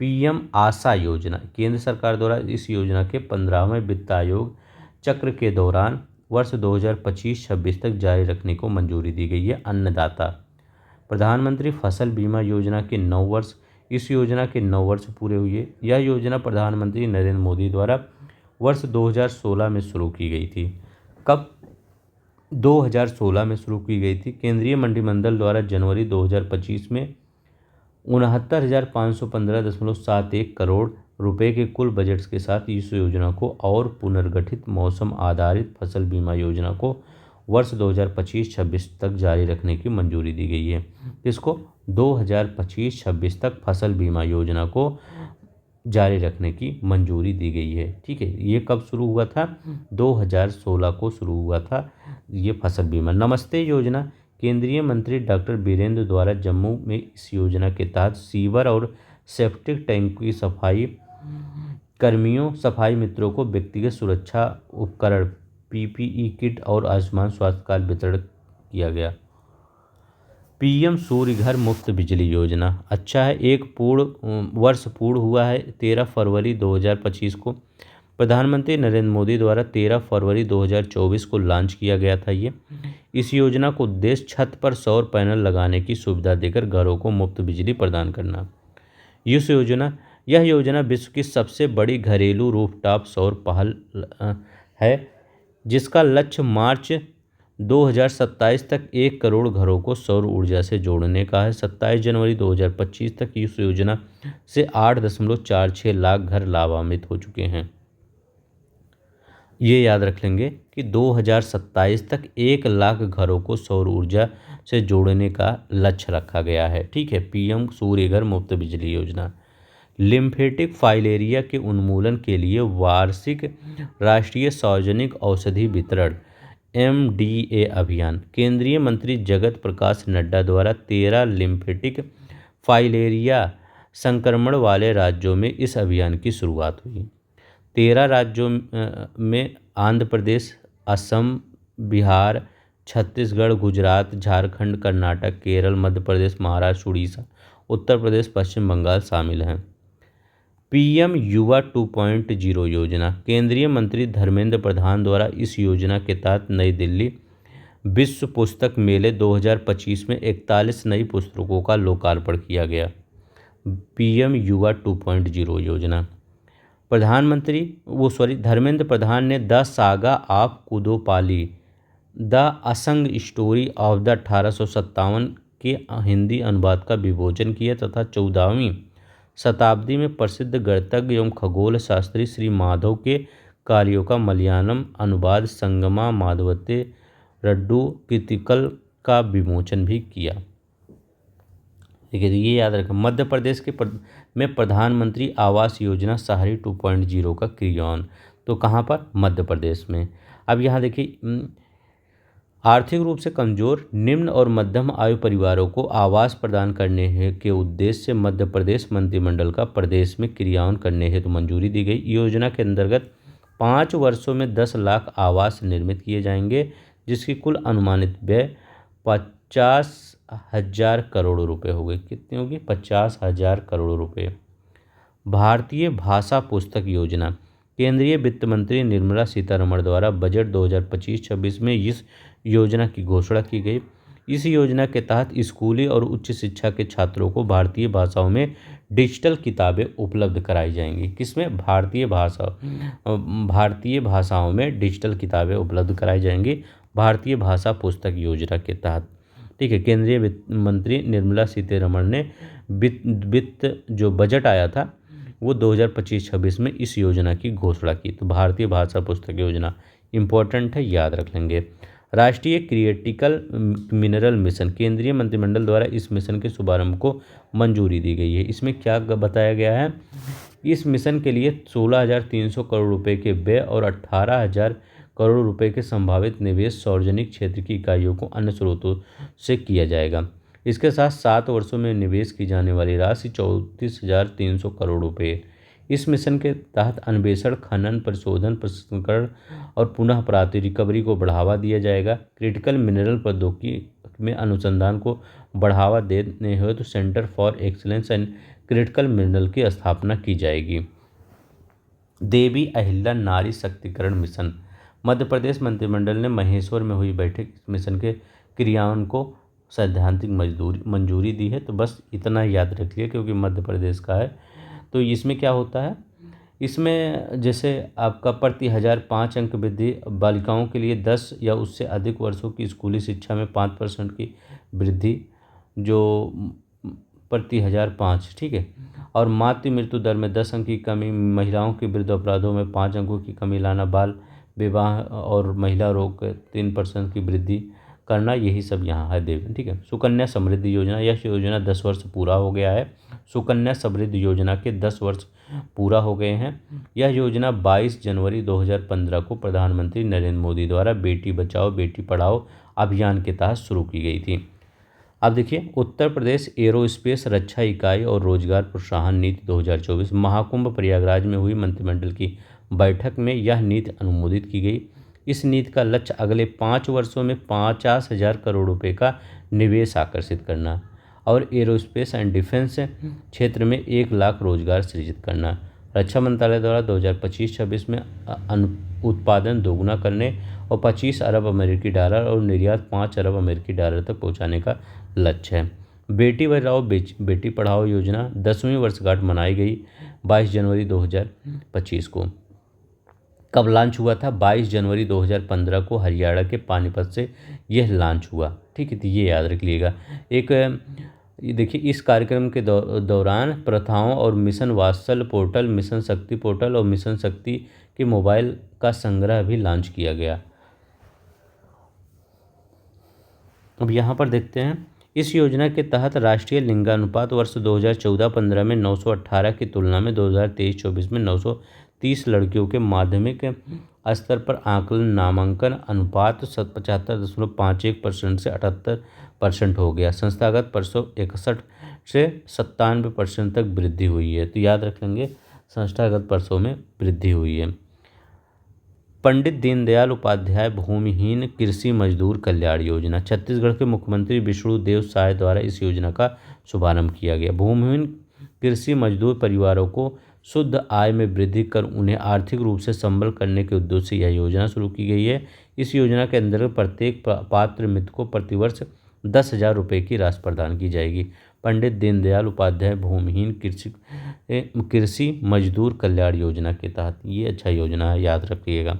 पीएम आशा योजना। केंद्र सरकार द्वारा इस योजना के 15वें वित्त आयोग चक्र के दौरान वर्ष 2025-26 तक जारी रखने को मंजूरी दी गई है। अन्नदाता। प्रधानमंत्री फसल बीमा योजना के 9 वर्ष। इस योजना के 9 वर्ष पूरे हुए। यह योजना प्रधानमंत्री नरेंद्र मोदी द्वारा वर्ष 2016 में शुरू की गई थी। कब? 2016 में शुरू की गई थी। केंद्रीय मंत्रिमंडल द्वारा जनवरी 2025 में 69,515.71 करोड़ रुपए के कुल बजट के साथ इस योजना को और पुनर्गठित मौसम आधारित फसल बीमा योजना को वर्ष 2025-26 तक जारी रखने की मंजूरी दी गई है। इसको 2025-26 तक फसल बीमा योजना को जारी रखने की मंजूरी दी गई है, ठीक है। ये कब शुरू हुआ था? 2016 को शुरू हुआ था ये फसल बीमा। नमस्ते योजना। केंद्रीय मंत्री डॉक्टर बीरेंद्र द्वारा जम्मू में इस योजना के तहत सीवर और सेप्टिक टैंक की सफाई कर्मियों, सफाई मित्रों को व्यक्तिगत सुरक्षा उपकरण, पीपीई किट और आयुष्मान स्वास्थ्य कार्ड वितरण किया गया। पीएम सूर्य घर मुफ्त बिजली योजना। अच्छा है, एक वर्ष पूर्ण हुआ है 13 फरवरी 2025 को। प्रधानमंत्री नरेंद्र मोदी द्वारा 13 फरवरी 2024 को लॉन्च किया गया था ये। इस योजना का उद्देश्य छत पर सौर पैनल लगाने की सुविधा देकर घरों को मुफ्त बिजली प्रदान करना। यह योजना विश्व की सबसे बड़ी घरेलू रूफटॉप सौर पहल है, जिसका लक्ष्य मार्च 2027 तक 1 करोड़ घरों को सौर ऊर्जा से जोड़ने का है। 27 जनवरी 2025 तक इस योजना से 8.46 लाख घर लाभान्वित हो चुके हैं। ये याद रख लेंगे कि 2027 तक 1 लाख घरों को सौर ऊर्जा से जोड़ने का लक्ष्य रखा गया है, ठीक है। पीएम सूर्य घर मुफ्त बिजली योजना। लिम्फेटिक फाइलेरिया के उन्मूलन के लिए वार्षिक राष्ट्रीय सार्वजनिक औषधि वितरण एमडीए अभियान। केंद्रीय मंत्री जगत प्रकाश नड्डा द्वारा 13 लिम्फेटिक फाइलेरिया संक्रमण वाले राज्यों में इस अभियान की शुरुआत हुई। 13 राज्यों में आंध्र प्रदेश, असम, बिहार, छत्तीसगढ़, गुजरात, झारखंड, कर्नाटक, केरल, मध्य प्रदेश, महाराष्ट्र, उड़ीसा, उत्तर प्रदेश, पश्चिम बंगाल शामिल हैं। पीएम युवा 2.0 योजना। केंद्रीय मंत्री धर्मेंद्र प्रधान द्वारा इस योजना के तहत नई दिल्ली विश्व पुस्तक मेले 2025 में 41 नई पुस्तकों का लोकार्पण किया गया। पीएम युवा 2.0 योजना। धर्मेंद्र प्रधान ने द सागा ऑफ कुदोपाली, द असंग स्टोरी ऑफ द 1857 के हिंदी अनुवाद का विमोचन किया तथा 14वीं शताब्दी में प्रसिद्ध गणितज्ञ एवं खगोल शास्त्री श्री माधव के कार्यों का मलयालम अनुवाद संगमा माधवते रड्डू कृतिकल का विमोचन भी किया। ठीक है, ये याद रखें। मध्य प्रदेश में प्रधानमंत्री आवास योजना शहरी 2.0 का क्रियान्वयन, तो कहाँ पर? मध्य प्रदेश में। अब यहाँ देखिए, आर्थिक रूप से कमजोर, निम्न और मध्यम आयु परिवारों को आवास प्रदान करने के उद्देश्य से मध्य प्रदेश मंत्रिमंडल का प्रदेश में क्रियान्वयन करने हेतु मंजूरी दी गई। योजना के अंतर्गत 5 वर्षों में 10 लाख आवास निर्मित किए जाएंगे, जिसकी कुल अनुमानित व्यय 50,000 करोड़ रुपए हो गए। कितनी होगी? 50,000 करोड़ रुपए। भारतीय भाषा पुस्तक योजना, केंद्रीय वित्त मंत्री निर्मला सीतारमण द्वारा बजट 2025-26 में इस योजना की घोषणा की गई। इस योजना के तहत स्कूली और उच्च शिक्षा के छात्रों को भारतीय भाषाओं में डिजिटल किताबें उपलब्ध कराई जाएंगी। किसमें? भारतीय भाषाओं में डिजिटल किताबें उपलब्ध कराई जाएंगी भारतीय भाषा पुस्तक योजना के तहत। ठीक है, केंद्रीय वित्त मंत्री निर्मला सीतारमण ने वित्त जो बजट आया था वो 2025-26 में इस योजना की घोषणा की। तो भारतीय भाषा पुस्तक योजना इम्पोर्टेंट है, याद रख लेंगे। राष्ट्रीय क्रिटिकल मिनरल मिशन, केंद्रीय मंत्रिमंडल द्वारा इस मिशन के शुभारंभ को मंजूरी दी गई है। इसमें क्या बताया गया है? इस मिशन के लिए 16,300 करोड़ रुपए के व्यय और 18,000 करोड़ रुपए के संभावित निवेश सार्वजनिक क्षेत्र की इकाइयों को अन्य स्रोतों से किया जाएगा। इसके साथ 7 वर्षों में निवेश की जाने वाली राशि 34,300 करोड़ रुपए। इस मिशन के तहत अन्वेषण, खनन, परिशोधन, प्रसंस्करण और पुनः प्राप्ति रिकवरी को बढ़ावा दिया जाएगा। क्रिटिकल मिनरल प्रौद्योगिकी में अनुसंधान को बढ़ावा देने हेतु centre for excellence and critical mineral की स्थापना की जाएगी। देवी अहिल्या नारी शक्तिकरण मिशन, मध्य प्रदेश मंत्रिमंडल ने महेश्वर में हुई बैठक इस मिशन के क्रियान्वयन को सैद्धांतिक मंजूरी दी है। तो बस इतना याद रखिए क्योंकि मध्य प्रदेश का है। तो इसमें क्या होता है? इसमें जैसे आपका प्रति 1000 5 अंक वृद्धि, बालिकाओं के लिए 10 या उससे अधिक वर्षों की स्कूली शिक्षा में 5% की वृद्धि, जो प्रति 1000 5, ठीक है। और मातृ मृत्यु दर में 10 अंक की कमी, महिलाओं के विरुद्ध अपराधों में 5 अंकों की कमी लाना, बाल विवाह और महिला रोग 3% की वृद्धि करना, यही सब यहाँ है देव। ठीक है। सुकन्या समृद्धि योजना, यह योजना 10 वर्ष पूरा हो गया है। सुकन्या समृद्धि योजना के 10 वर्ष पूरा हो गए हैं। यह योजना 22 जनवरी 2015 को प्रधानमंत्री नरेंद्र मोदी द्वारा बेटी बचाओ बेटी पढ़ाओ अभियान के तहत शुरू की गई थी। अब देखिए, उत्तर प्रदेश एरोस्पेस रक्षा इकाई और रोजगार प्रोत्साहन नीति 2024, महाकुंभ प्रयागराज में हुई मंत्रिमंडल की बैठक में यह नीति अनुमोदित की गई। इस नीति का लक्ष्य अगले 5 वर्षों में 50,000 करोड़ रुपए का निवेश आकर्षित करना और एरोस्पेस एंड डिफेंस क्षेत्र में 1 लाख रोजगार सृजित करना। रक्षा मंत्रालय द्वारा 2025-26 में उत्पादन दोगुना करने और 25 अरब अमेरिकी डॉलर और निर्यात 5 अरब अमेरिकी डॉलर तक पहुंचाने का लक्ष्य है। बेटी बचाओ बेटी पढ़ाओ योजना 10वीं वर्षगांठ मनाई गई 22 जनवरी 2025 को। कब लॉन्च हुआ था? 22 जनवरी 2015 को हरियाणा के पानीपत से यह लॉन्च हुआ। ठीक है, तो ये याद रख लीजिएगा। एक देखिए, इस कार्यक्रम के दौरान प्रथाओं और मिशन वात्सल पोर्टल, मिशन शक्ति पोर्टल और मिशन शक्ति के मोबाइल का संग्रह भी लॉन्च किया गया। अब यहाँ पर देखते हैं, इस योजना के तहत राष्ट्रीय लिंगानुपात वर्ष 2014-15 में 918 की तुलना में 2023-24 में 930 लड़कियों के माध्यमिक स्तर पर आकलन नामांकन अनुपात 75.51% से 78% हो गया। संस्थागत परसों 61 से 97% तक वृद्धि हुई है। तो याद रख लेंगे, संस्थागत परसों में वृद्धि हुई है। पंडित दीनदयाल उपाध्याय भूमिहीन कृषि मजदूर कल्याण योजना, छत्तीसगढ़ के मुख्यमंत्री विष्णुदेव साय द्वारा इस योजना का शुभारंभ किया गया। भूमिहीन कृषि मजदूर परिवारों को शुद्ध आय में वृद्धि कर उन्हें आर्थिक रूप से संबल करने के उद्देश्य से यह योजना शुरू की गई है। इस योजना के अंतर्गत प्रत्येक पात्र मित्र को प्रतिवर्ष 10,000 रुपये की राशि प्रदान की जाएगी। पंडित दीनदयाल उपाध्याय भूमिहीन कृषि मजदूर कल्याण योजना के तहत ये अच्छा योजना है, याद रखिएगा।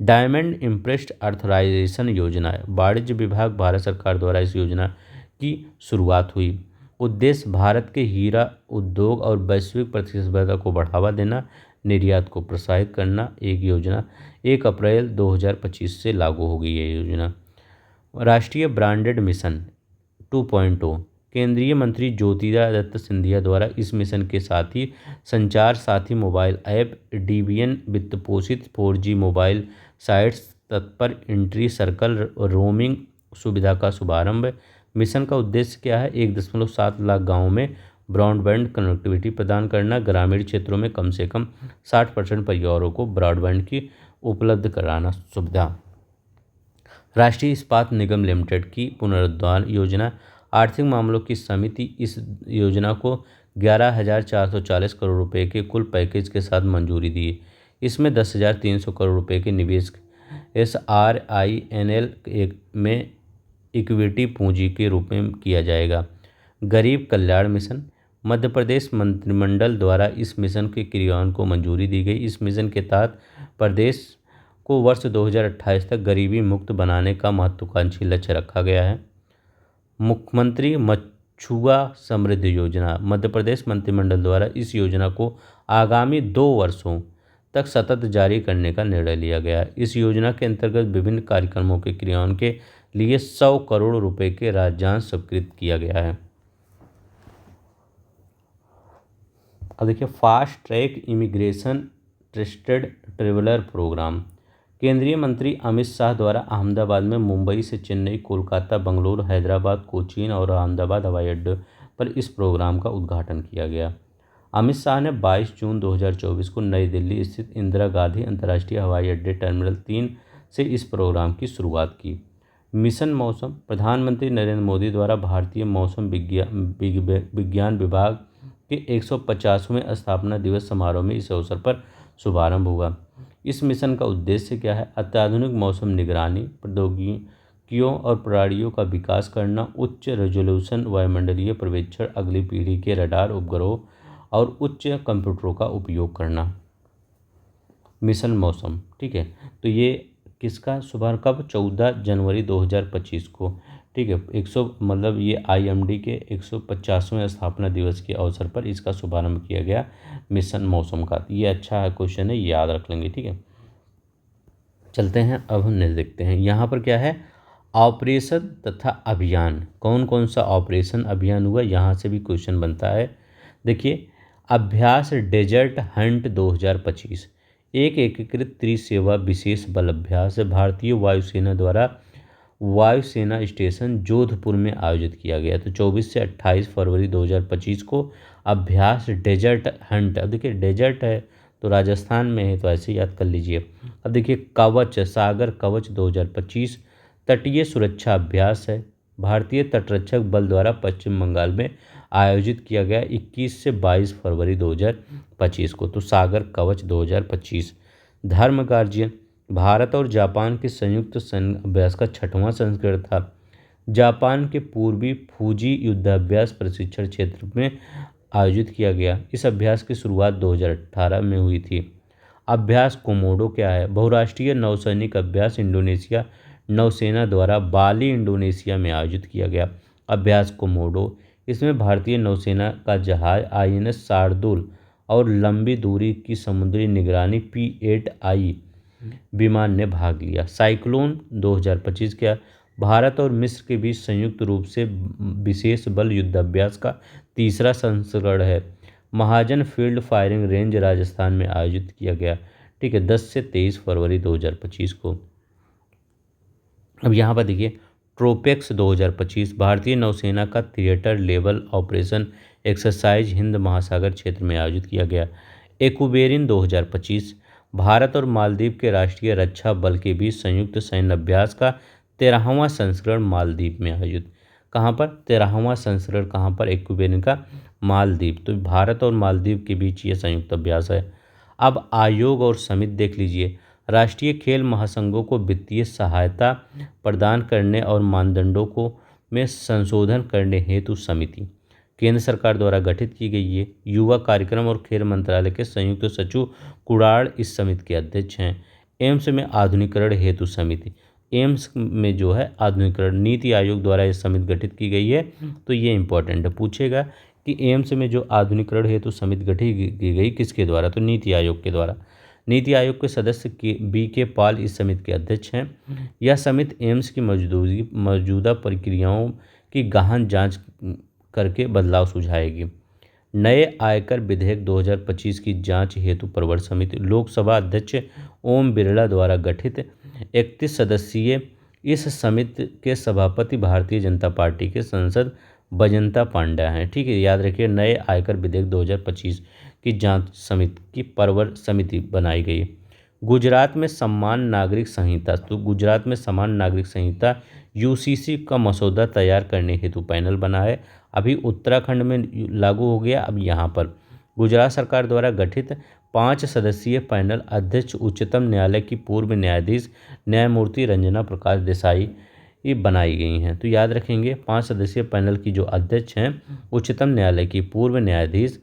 डायमंड इम्प्रेस्ड अर्थराइजेशन योजना, वाणिज्य विभाग भारत सरकार द्वारा इस योजना की शुरुआत हुई। उद्देश्य भारत के हीरा उद्योग और वैश्विक प्रतिस्पर्धा को बढ़ावा देना, निर्यात को प्रोत्साहित करना। एक योजना 1 अप्रैल 2025 से लागू हो गई है योजना। राष्ट्रीय ब्रांडेड मिशन 2.0, केंद्रीय मंत्री ज्योतिरादित्य सिंधिया द्वारा इस मिशन के साथ ही संचार साथी मोबाइल ऐप, डीबीएन वित्त पोषित 4G मोबाइल साइट्स, तत्पर एंट्री सर्कल रोमिंग सुविधा का शुभारंभ। मिशन का उद्देश्य क्या है? 1.7 लाख गाँवों में ब्रॉडबैंड कनेक्टिविटी प्रदान करना, ग्रामीण क्षेत्रों में कम से कम 60% परिवारों को ब्रॉडबैंड की उपलब्ध कराना सुविधा। राष्ट्रीय इस्पात निगम लिमिटेड की पुनरुद्धार योजना, आर्थिक मामलों की समिति इस योजना को 11,440 करोड़ रुपए के कुल पैकेज के साथ मंजूरी दी। इसमें 10,300 करोड़ रुपए के निवेश SRINL में इक्विटी पूंजी के रूप में किया जाएगा। गरीब कल्याण मिशन, मध्य प्रदेश मंत्रिमंडल द्वारा इस मिशन के क्रियान्वयन को मंजूरी दी गई। इस मिशन के तहत प्रदेश को वर्ष 2028 तक गरीबी मुक्त बनाने का महत्वाकांक्षी लक्ष्य रखा गया है। मुख्यमंत्री मछुआ समृद्धि योजना, मध्य प्रदेश मंत्रिमंडल द्वारा इस योजना को आगामी 2 वर्षों तक सतत जारी करने का निर्णय लिया गया। इस योजना के अंतर्गत विभिन्न कार्यक्रमों के क्रियान्वयन के लिए 100 करोड़ रुपए के राजस्व स्वीकृत किया गया है। अब देखिए, fast track immigration trusted traveller programme. केंद्रीय मंत्री अमित शाह द्वारा अहमदाबाद में मुंबई से चेन्नई, कोलकाता, बंगलुरु, हैदराबाद, कोचीन और अहमदाबाद हवाई अड्डे पर इस प्रोग्राम का उद्घाटन किया गया। अमित शाह ने 22 जून 2024 को नई दिल्ली स्थित इंदिरा गांधी अंतर्राष्ट्रीय हवाई अड्डे टर्मिनल 3 से इस प्रोग्राम की शुरुआत की। मिशन मौसम, प्रधानमंत्री नरेंद्र मोदी द्वारा भारतीय मौसम विज्ञान विभाग के 150वें स्थापना दिवस समारोह में इस अवसर पर शुभारंभ हुआ। इस मिशन का उद्देश्य क्या है? अत्याधुनिक मौसम निगरानी प्रौद्योगिकियों और प्रणालियों का विकास करना, उच्च रेजोल्यूशन वायुमंडलीय पर्यवेक्षण, अगली पीढ़ी के रडार उपग्रहों और उच्च कंप्यूटरों का उपयोग करना। मिशन मौसम, ठीक है। तो ये किसका शुभारंभ कब? 14 जनवरी 2025 को, ठीक है। 100 मतलब ये IMD के 150वें स्थापना दिवस के अवसर पर इसका शुभारंभ किया गया मिशन मौसम का। ये अच्छा है, क्वेश्चन है, याद रख लेंगे, ठीक है। चलते हैं, अब हम देखते हैं यहाँ पर क्या है। ऑपरेशन तथा अभियान, कौन कौन सा ऑपरेशन अभियान हुआ, यहाँ से भी क्वेश्चन बनता है। देखिए, अभ्यास डेजर्ट हंट 2025 एक एकीकृत त्रिसेवा विशेष बल अभ्यास भारतीय वायुसेना द्वारा वायुसेना स्टेशन जोधपुर में आयोजित किया गया। तो 24 से 28 फरवरी 2025 को अभ्यास डेजर्ट हंट। अब देखिए, डेजर्ट है तो राजस्थान में है, तो ऐसे याद कर लीजिए। अब देखिए, कवच, सागर कवच 2025 तटीय सुरक्षा अभ्यास है, भारतीय तटरक्षक बल द्वारा पश्चिम बंगाल में आयोजित किया गया 21 से 22 फरवरी 2025 को। तो सागर कवच 2025। धर्म गार्जियन भारत और जापान के संयुक्त सैन्य अभ्यास का 6वां संस्करण था। जापान के पूर्वी फूजी युद्धाभ्यास प्रशिक्षण क्षेत्र में आयोजित किया गया। इस अभ्यास की शुरुआत 2018 में हुई थी। अभ्यास कोमोडो क्या है? बहुराष्ट्रीय नौसैनिक अभ्यास इंडोनेशिया नौसेना द्वारा बाली इंडोनेशिया में आयोजित किया गया। अभ्यास कोमोडो, इसमें भारतीय नौसेना का जहाज INS शार्दुल और लंबी दूरी की समुद्री निगरानी P-8I विमान ने भाग लिया। साइक्लोन 2025 क्या? भारत और मिस्र के बीच संयुक्त रूप से विशेष बल युद्धाभ्यास का 3रा संस्करण है। महाजन फील्ड फायरिंग रेंज राजस्थान में आयोजित किया गया, ठीक है, 10 से 23 फरवरी 2025 को। अब यहाँ पर देखिए, ट्रोपेक्स 2025 भारतीय नौसेना का theatre level operation exercise Hind महासागर क्षेत्र में आयोजित किया गया। एक्वेरिन 2025 भारत और मालदीव के राष्ट्रीय रक्षा बल के बीच संयुक्त सैन्य अभ्यास का 13वां संस्करण मालदीव में आयोजित। कहाँ पर 13वां संस्करण? कहाँ पर? एक्वेरिन का मालदीव। तो भारत और मालदीव के बीच ये संयुक्त अभ्यास है। अब आयोग और समिति देख लीजिए। राष्ट्रीय खेल महासंघों को वित्तीय सहायता प्रदान करने और मानदंडों को में संशोधन करने हेतु समिति केंद्र सरकार द्वारा गठित की गई है। युवा कार्यक्रम और खेल मंत्रालय के संयुक्त सचिव कुणाल इस समिति के अध्यक्ष हैं। एम्स में आधुनिकीकरण हेतु समिति, एम्स में जो है आधुनिकीकरण, नीति आयोग द्वारा यह समिति गठित की गई है। तो ये इंपॉर्टेंट है, पूछेगा कि एम्स में जो आधुनिकीकरण हेतु समिति गठित की गई किसके द्वारा? तो नीति आयोग के द्वारा। नीति आयोग के सदस्य BK पाल इस समिति के अध्यक्ष हैं। यह समिति एम्स की मौजूदा प्रक्रियाओं की गहन जांच करके बदलाव सुझाएगी। नए आयकर विधेयक 2025 की जांच हेतु प्रवर समिति, लोकसभा अध्यक्ष ओम बिरला द्वारा गठित 31 सदस्यीय इस समिति के सभापति भारतीय जनता पार्टी के सांसद बजंता पांडा हैं, ठीक है। याद रखिए, नए आयकर विधेयक 2025 की जांच समिति की प्रवर समिति बनाई गई। गुजरात में समान नागरिक संहिता, तो गुजरात में समान नागरिक संहिता यूसीसी का मसौदा तैयार करने हेतु पैनल बना है। अभी उत्तराखंड में लागू हो गया। अब यहाँ पर गुजरात सरकार द्वारा गठित 5 सदस्यीय पैनल अध्यक्ष उच्चतम न्यायालय की पूर्व न्यायाधीश न्यायमूर्ति रंजना प्रकाश देसाई ये बनाई गई हैं। तो याद रखेंगे 5 सदस्यीय पैनल की जो अध्यक्ष हैं उच्चतम न्यायालय की पूर्व न्यायाधीश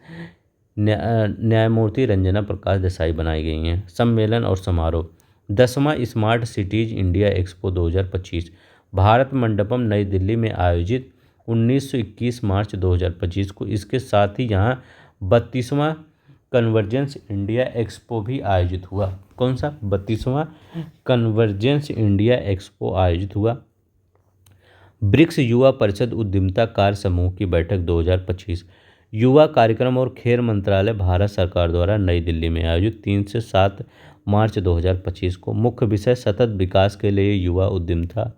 न्यायमूर्ति रंजना प्रकाश देसाई बनाई गई हैं। सम्मेलन और समारोह 10वां smart cities India expo 2025 Bharat Mandapam Nai Delhi में आयोजित 19 से 21 मार्च 2025 को। इसके साथ ही यहाँ 32वां कन्वर्जेंस इंडिया एक्सपो भी आयोजित हुआ। कौन सा? 32वां कन्वर्जेंस इंडिया एक्सपो आयोजित हुआ। ब्रिक्स युवा परिषद उद्यमिता कार्य समूह की बैठक 2025 युवा कार्यक्रम और खेल मंत्रालय भारत सरकार द्वारा नई दिल्ली में आयोजित 3 से 7 मार्च 2025 को। मुख्य विषय सतत विकास के लिए युवा उद्यमिता।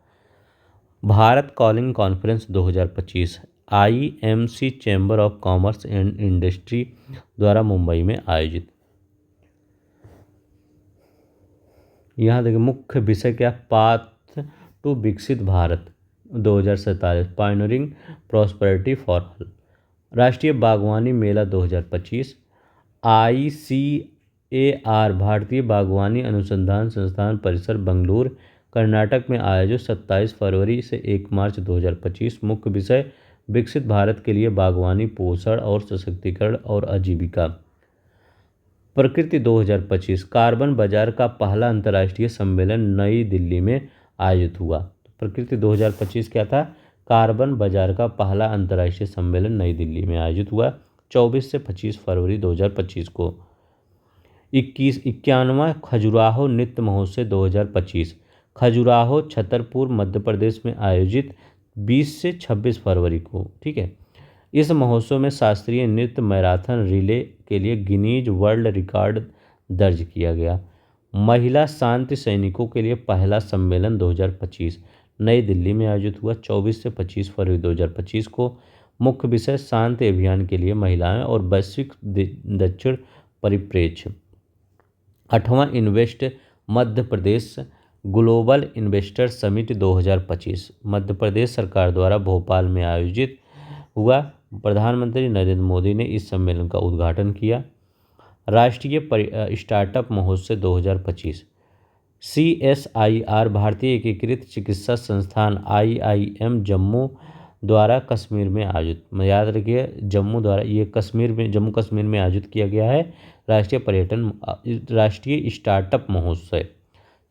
Bharat calling conference 2025 IMC chamber of commerce and industry द्वारा मुंबई में आयोजित। यहाँ देखिए मुख्य विषय क्या? पाथ टू विकसित Bharat 2047 pioneering prosperity for all. राष्ट्रीय बागवानी मेला 2025 आईसीएआर भारतीय बागवानी अनुसंधान संस्थान परिसर बेंगलुरु कर्नाटक में आयोजित 27 फरवरी से 1 मार्च 2025। मुख्य विषय विकसित भारत के लिए बागवानी पोषण और सशक्तिकरण और आजीविका। प्रकृति 2025 कार्बन बाजार का पहला अंतर्राष्ट्रीय सम्मेलन नई दिल्ली में आयोजित हुआ। प्रकृति 2025 क्या था? कार्बन बाजार का पहला अंतर्राष्ट्रीय सम्मेलन नई दिल्ली में आयोजित हुआ 24 से 25 फरवरी 2025 को। 51वां खजुराहो नृत्य महोत्सव 2025 खजुराहो छतरपुर मध्य प्रदेश में आयोजित 20 से 26 फरवरी को। ठीक है। इस महोत्सव में शास्त्रीय नृत्य मैराथन रिले के लिए गिनीज वर्ल्ड रिकॉर्ड दर्ज किया गया। महिला शांति सैनिकों के लिए पहला सम्मेलन 2025 नई दिल्ली में आयोजित हुआ 24 से 25 फरवरी 2025 को। मुख्य विषय शांति अभियान के लिए महिलाएं और वैश्विक दक्षिण परिप्रेक्ष्य। 8वां invest Madhya Pradesh global investor summit 2025 Madhya Pradesh सरकार द्वारा भोपाल में आयोजित हुआ। प्रधानमंत्री नरेंद्र मोदी ने इस सम्मेलन का उद्घाटन किया। राष्ट्रीय स्टार्टअप महोत्सव 2025 CSIR भारतीय एकीकृत चिकित्सा संस्थान IIM जम्मू द्वारा कश्मीर में आयोजित। याद रखिए जम्मू कश्मीर में आयोजित किया गया है राष्ट्रीय स्टार्टअप महोत्सव।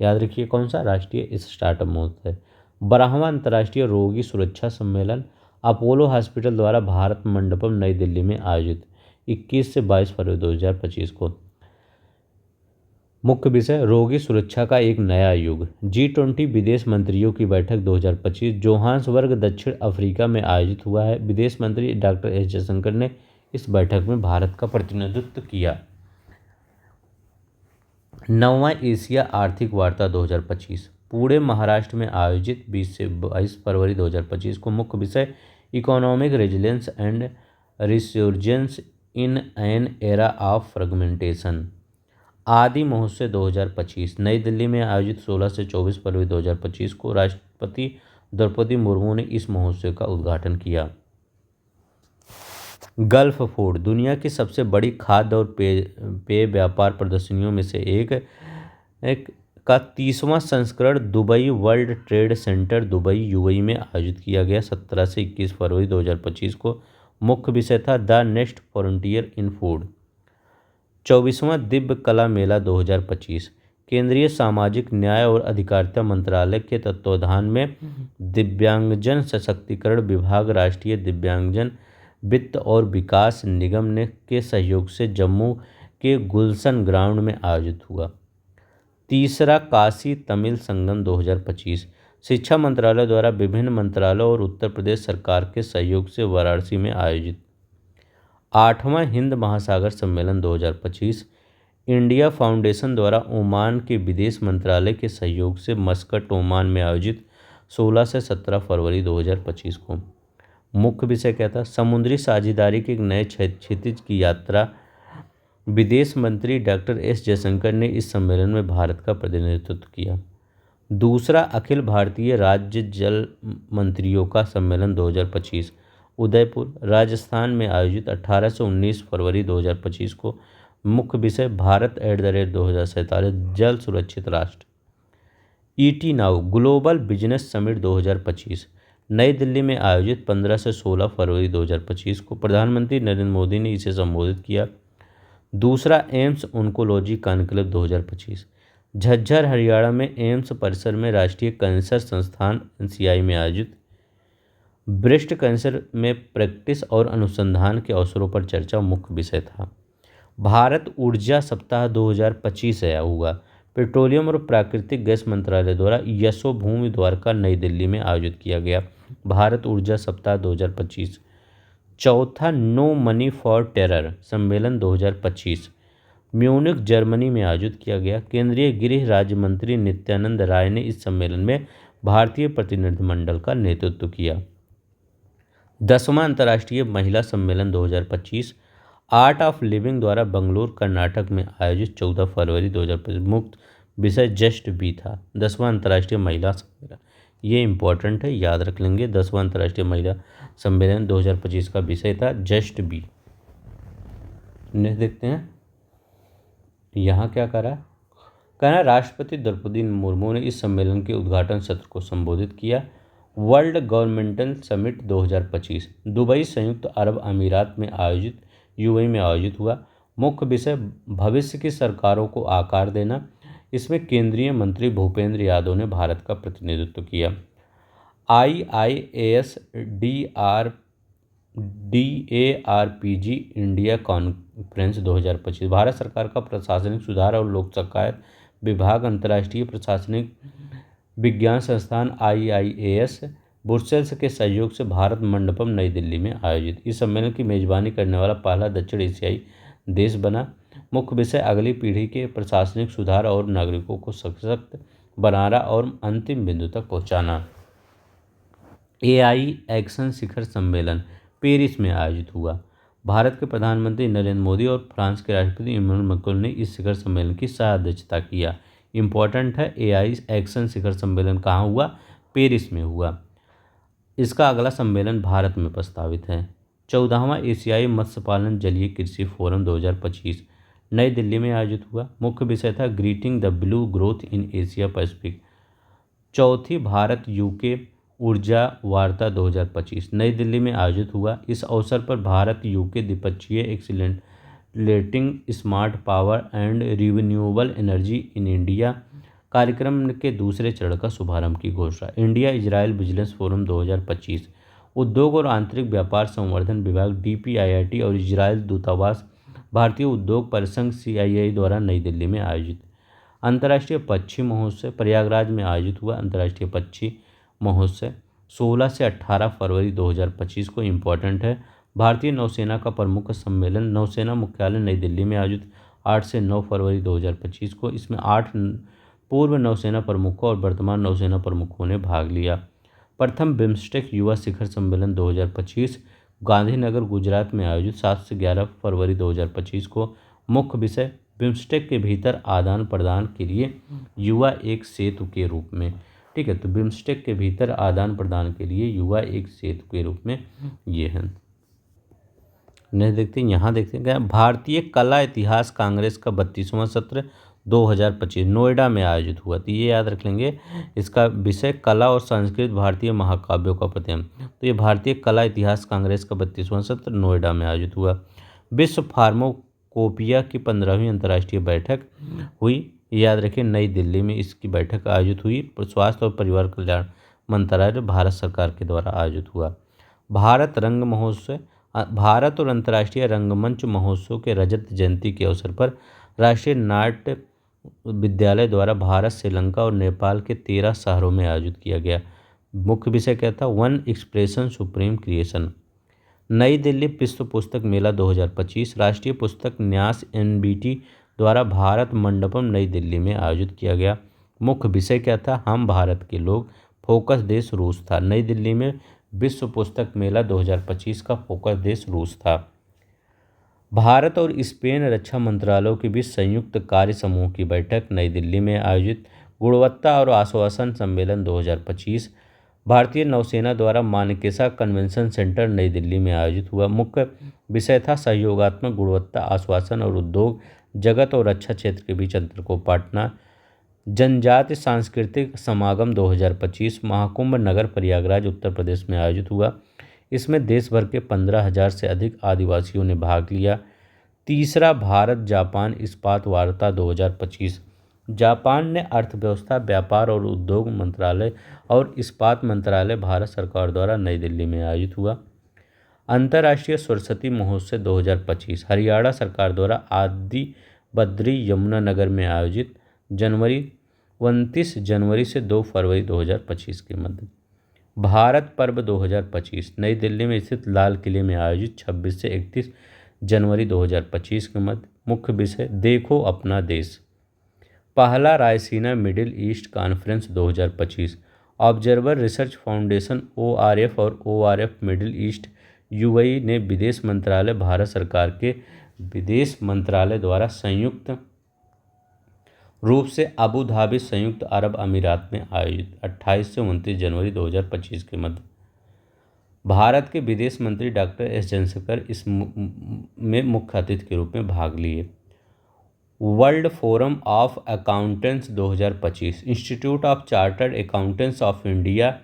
याद रखिए कौन सा? राष्ट्रीय स्टार्टअप महोत्सव। 12वां अंतर्राष्ट्रीय रोगी सुरक्षा सम्मेलन अपोलो हॉस्पिटल द्वारा भारत मंडपम नई दिल्ली में आयोजित 21 से 22 फरवरी 2025 को। मुख्य विषय रोगी सुरक्षा का एक नया युग। G20 विदेश मंत्रियों की बैठक 2025 जोहान्सबर्ग दक्षिण अफ्रीका में आयोजित हुआ है। विदेश मंत्री डॉक्टर एस जयशंकर ने इस बैठक में भारत का प्रतिनिधित्व किया। 9वां एशिया आर्थिक वार्ता 2025 पुणे महाराष्ट्र में आयोजित 20 से 22 फरवरी 2025 को। मुख्य विषय economic resilience and resurgence in an era of fragmentation. आदि महोत्सव 2025 नई दिल्ली में आयोजित 16 से 24 फरवरी 2025 को। राष्ट्रपति द्रौपदी मुर्मू ने इस महोत्सव का उद्घाटन किया। गल्फ फूड दुनिया की सबसे बड़ी खाद्य और पेय व्यापार प्रदर्शनियों में से एक का 30वां संस्करण Dubai world trade centre Dubai UAE में आयोजित किया गया 17 से 21 फरवरी 2025 को। मुख्य विषय था the next frontier in food. 24वां दिव्य कला मेला 2025 केंद्रीय सामाजिक न्याय और अधिकारिता मंत्रालय के तत्वावधान में दिव्यांगजन सशक्तिकरण विभाग राष्ट्रीय दिव्यांगजन वित्त और विकास निगम ने के सहयोग से जम्मू के गुलशन ग्राउंड में आयोजित हुआ। तीसरा काशी तमिल संगम 2025 शिक्षा मंत्रालय द्वारा विभिन्न मंत्रालयों और उत्तर प्रदेश सरकार के सहयोग से वाराणसी में आयोजित। 8वां हिंद महासागर सम्मेलन 2025 इंडिया फाउंडेशन द्वारा ओमान के विदेश मंत्रालय के सहयोग से मस्कट ओमान में आयोजित 16 से 17 फरवरी 2025 को। मुख्य विषय क्या था? समुद्री साझेदारी के एक नए क्षितिज की यात्रा विदेश मंत्री डॉक्टर एस जयशंकर ने इस सम्मेलन में भारत का प्रतिनिधित्व किया। दूसरा अखिल भारतीय राज्य जल मंत्रियों का सम्मेलन 2025 उदयपुर राजस्थान में आयोजित 18 से 19 फरवरी 2025 को। मुख्य विषय भारत@2047 जल सुरक्षित राष्ट्र। ET now global business summit 2025 नई दिल्ली में आयोजित 15 से 16 फरवरी 2025 को। प्रधानमंत्री नरेंद्र मोदी ने इसे संबोधित किया। दूसरा AIIMS oncology conclave 2025 Jhajjar Haryana में एम्स परिसर में राष्ट्रीय कैंसर संस्थान एनसीआई में आयोजित ब्रेस्ट कैंसर में प्रैक्टिस और अनुसंधान के अवसरों पर चर्चा मुख्य विषय था। भारत ऊर्जा सप्ताह 2025 हुआ। पेट्रोलियम और प्राकृतिक गैस मंत्रालय द्वारा यशोभूमि द्वारका नई दिल्ली में आयोजित किया गया भारत ऊर्जा सप्ताह 2025। चौथा नो मनी फॉर टेरर सम्मेलन 2025 म्यूनिख जर्मनी में आयोजित किया गया। केंद्रीय गृह राज्य मंत्री नित्यानंद राय ने इस सम्मेलन में भारतीय प्रतिनिधिमंडल का नेतृत्व किया। 10वां अंतर्राष्ट्रीय महिला सम्मेलन 2025 आर्ट ऑफ लिविंग द्वारा बंगलुरु कर्नाटक में आयोजित 14 फरवरी 2025 मुक्त विषय जस्ट बी था। 10वां अंतर्राष्ट्रीय महिला सम्मेलन ये इम्पोर्टेंट है, याद रख लेंगे। 10वां अंतर्राष्ट्रीय महिला सम्मेलन 2025 का विषय था जस्ट बी। देखते हैं यहाँ क्या करा। कहना राष्ट्रपति द्रौपदी मुर्मू ने इस सम्मेलन के उद्घाटन सत्र को संबोधित किया। वर्ल्ड गवर्नमेंटल समिट 2025 दुबई संयुक्त अरब अमीरात में आयोजित यूएई में आयोजित हुआ। मुख्य विषय भविष्य की सरकारों को आकार देना। इसमें केंद्रीय मंत्री भूपेंद्र यादव ने भारत का प्रतिनिधित्व किया। IIAS DARPG India conference 2025 Bharat सरकार का प्रशासनिक सुधार और लोक शिकायत विभाग अंतर्राष्ट्रीय प्रशासनिक विज्ञान संस्थान IIAS ब्रुसेल्स के सहयोग से भारत मंडपम नई दिल्ली में आयोजित। इस सम्मेलन की मेजबानी करने वाला पहला दक्षिण एशियाई देश बना। मुख्य विषय अगली पीढ़ी के प्रशासनिक सुधार और नागरिकों को सशक्त बनाना और अंतिम बिंदु तक पहुंचाना। AI एक्शन शिखर सम्मेलन पेरिस में आयोजित हुआ। भारत के प्रधानमंत्री नरेंद्र मोदी और फ्रांस के राष्ट्रपति इमैनुअल मैक्रों ने इस शिखर सम्मेलन की सह अध्यक्षता किया। इम्पोर्टेंट है, AI एक्शन शिखर सम्मेलन कहाँ हुआ? पेरिस में हुआ। इसका अगला सम्मेलन भारत में प्रस्तावित है। 14वां एशियाई मत्स्य पालन जलीय कृषि फोरम 2025 नई दिल्ली में आयोजित हुआ। मुख्य विषय था greeting the blue growth in Asia Pacific. चौथी भारत यूके ऊर्जा वार्ता 2025 नई दिल्ली में आयोजित हुआ। इस अवसर पर भारत यूके द्विपक्षीय accelerating smart power and renewable energy in India कार्यक्रम के दूसरे चरण का शुभारंभ की घोषणा। इंडिया इजराइल बिजनेस फोरम 2025 उद्योग और आंतरिक व्यापार संवर्धन विभाग DPIIT और इजराइल दूतावास भारतीय उद्योग परिसंघ CII द्वारा नई दिल्ली में आयोजित। अंतर्राष्ट्रीय पक्षी महोत्सव प्रयागराज में आयोजित हुआ। अंतर्राष्ट्रीय पक्षी महोत्सव 16 से 18 फरवरी 2025 को इम्पोर्टेंट है। भारतीय नौसेना का प्रमुख सम्मेलन नौसेना मुख्यालय नई दिल्ली में आयोजित 8 से 9 फरवरी 2025 को। इसमें 8 पूर्व नौसेना प्रमुखों और वर्तमान नौसेना प्रमुखों ने भाग लिया। प्रथम बिम्स्टेक युवा शिखर सम्मेलन 2025 गांधीनगर गुजरात में आयोजित 7 से 11 फरवरी 2025 को। मुख्य विषय बिम्स्टेक के भीतर आदान प्रदान के लिए युवा एक सेतु के रूप में। ठीक है, तो बिम्स्टेक के भीतर आदान प्रदान के लिए युवा एक सेतु के रूप में ये है। नहीं देखते यहाँ देखते हैं भारतीय कला इतिहास कांग्रेस का 32वां सत्र 2025 नोएडा में आयोजित हुआ। तो ये याद रख लेंगे, इसका विषय कला और संस्कृत भारतीय महाकाव्यों का प्रतिबिंब। तो ये भारतीय कला इतिहास कांग्रेस का 32वां सत्र नोएडा में आयोजित हुआ। विश्व फार्माकोपिया की 15वीं अंतर्राष्ट्रीय बैठक हुई। याद रखिए नई दिल्ली में इसकी बैठक आयोजित हुई। स्वास्थ्य और परिवार कल्याण मंत्रालय भारत सरकार के द्वारा आयोजित हुआ। भारत रंग महोत्सव भारत और अंतर्राष्ट्रीय रंगमंच महोत्सव के रजत जयंती के अवसर पर राष्ट्रीय नाट्य विद्यालय द्वारा भारत श्रीलंका और नेपाल के 13 शहरों में आयोजित किया गया। मुख्य विषय क्या था? One expression supreme creation. नई दिल्ली विश्व पुस्तक मेला 2025 राष्ट्रीय पुस्तक न्यास NBT द्वारा भारत मंडपम नई दिल्ली में आयोजित किया गया। मुख्य विषय क्या था? हम भारत के लोग। फोकस देश रूस था। नई दिल्ली में विश्व पुस्तक मेला 2025 का फोकस देश रूस था। भारत और स्पेन रक्षा मंत्रालयों के बीच संयुक्त कार्य समूह की बैठक नई दिल्ली में आयोजित। गुणवत्ता और आश्वासन सम्मेलन 2025 भारतीय नौसेना द्वारा मानेकशा कन्वेंशन सेंटर नई दिल्ली में आयोजित हुआ। मुख्य विषय था सहयोगात्मक गुणवत्ता आश्वासन और उद्योग जगत और रक्षा क्षेत्र के बीच अंतर को पाटना। जनजाति सांस्कृतिक समागम 2025 महाकुंभ नगर प्रयागराज उत्तर प्रदेश में आयोजित हुआ। इसमें देश भर के 15,000 से अधिक आदिवासियों ने भाग लिया। तीसरा भारत जापान इस्पात वार्ता 2025 जापान ने अर्थव्यवस्था व्यापार और उद्योग मंत्रालय और इस्पात मंत्रालय भारत सरकार द्वारा नई दिल्ली में आयोजित हुआ। अंतर्राष्ट्रीय सरस्वती महोत्सव 2025 हरियाणा सरकार द्वारा आदि बद्री यमुनानगर में आयोजित। जनवरी 29 जनवरी से 2 फरवरी 2025 के मध्य। भारत पर्व 2025 नई दिल्ली में स्थित लाल किले में आयोजित 26 से 31 जनवरी 2025 के मध्य। मुख्य विषय देखो अपना देश। पहला Raisina middle east conference 2025 observer research foundation ORF और ORF मिडिल ईस्ट UAE ने विदेश मंत्रालय भारत सरकार के विदेश मंत्रालय द्वारा संयुक्त रूप से अबू धाबी संयुक्त अरब अमीरात में आयोजित 28 से 29 जनवरी 2025 के मध्य। भारत के विदेश मंत्री डॉक्टर एस जयशंकर इस में मुख्य अतिथि के रूप में भाग लिए। World forum of accountants 2025 institute of chartered accountants of India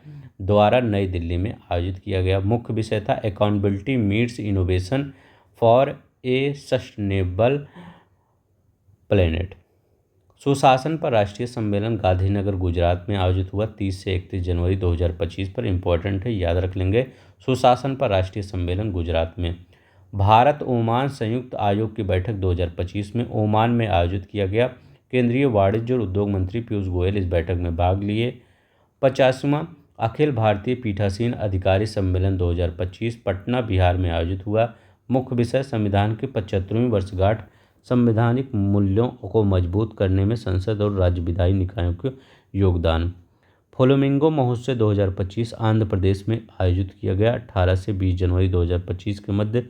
द्वारा नई दिल्ली में आयोजित किया गया। मुख्य विषय था accountability meets innovation for a sustainable planet. सुशासन पर राष्ट्रीय सम्मेलन गांधीनगर गुजरात में आयोजित हुआ। 30 से 31 जनवरी 2025 पर इम्पोर्टेंट है, याद रख लेंगे। सुशासन पर राष्ट्रीय सम्मेलन गुजरात में। भारत ओमान संयुक्त आयोग की बैठक 2025 में ओमान में आयोजित किया गया। केंद्रीय वाणिज्य और उद्योग मंत्री पीयूष गोयल इस बैठक में भाग लिए। 50वां अखिल भारतीय पीठासीन अधिकारी सम्मेलन 2025 पटना बिहार में आयोजित हुआ। मुख्य विषय संविधान की 75वीं वर्षगांठ संवैधानिक मूल्यों को मजबूत करने में संसद और राज्य विधायी निकायों के योगदान। फ्लेमिंगो महोत्सव 2025 आंध्र प्रदेश में आयोजित किया गया 18 से 20 जनवरी 2025 के मध्य।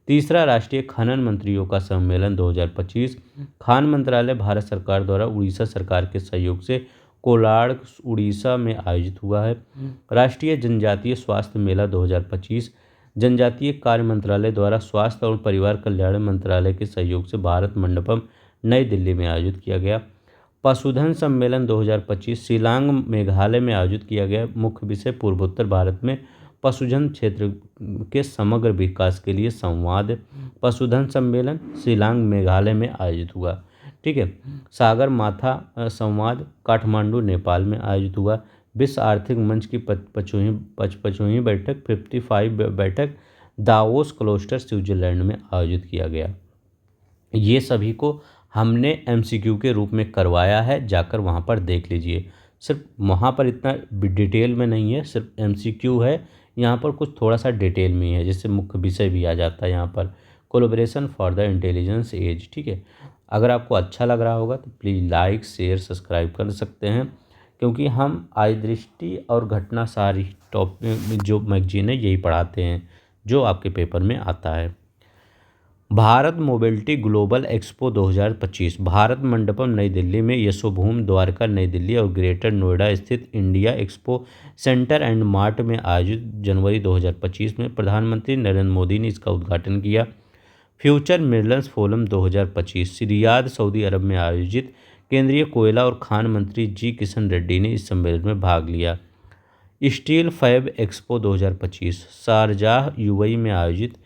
तीसरा राष्ट्रीय खनन मंत्रियों का सम्मेलन 2025 खान मंत्रालय भारत सरकार द्वारा उड़ीसा सरकार के सहयोग से कोलाड उड़ीसा में आयोजित हुआ है। राष्ट्रीय जनजातीय स्वास्थ्य मेला 2025 जनजातीय कार्य मंत्रालय द्वारा स्वास्थ्य और परिवार कल्याण मंत्रालय के सहयोग से भारत मंडपम नई दिल्ली में आयोजित किया गया। पशुधन सम्मेलन 2025 शिलांग मेघालय में आयोजित किया गया। मुख्य विषय पूर्वोत्तर भारत में पशुधन क्षेत्र के समग्र विकास के लिए संवाद। पशुधन सम्मेलन शिलांग मेघालय में आयोजित हुआ। ठीक है। सागर माथा संवाद काठमांडू नेपाल में आयोजित हुआ। विश्व आर्थिक मंच की 55वीं बैठक 55 बैठक दावोस क्लोस्टर स्विट्जरलैंड में आयोजित किया गया। ये सभी को हमने MCQ के रूप में करवाया है, जाकर वहाँ पर देख लीजिए। सिर्फ वहाँ पर इतना डिटेल में नहीं है, सिर्फ MCQ है। यहाँ पर कुछ थोड़ा सा डिटेल में है, जिससे मुख्य विषय भी आ जाता है यहाँ पर। Collaboration for the intelligence age. ठीक है। अगर आपको अच्छा लग रहा होगा तो प्लीज़ लाइक शेयर सब्सक्राइब कर सकते हैं, क्योंकि हम आई दृष्टि और घटना सारी टॉपिक जो मैगजीन है यही पढ़ाते हैं जो आपके पेपर में आता है। Bharat mobility global expo 2025 Bharat Mandapam Nai Delhi में, यशोभूम द्वारका नई दिल्ली और ग्रेटर नोएडा स्थित India expo centre and mart में आयोजित जनवरी 2025 में प्रधानमंत्री नरेंद्र मोदी ने इसका उद्घाटन किया। Future millers forum 2025 Riyadh Saudi Arab में आयोजित। केंद्रीय कोयला और खान मंत्री जी किशन रेड्डी ने इस सम्मेलन में भाग लिया। Steel fab expo 2025 Sharjah UAE में आयोजित।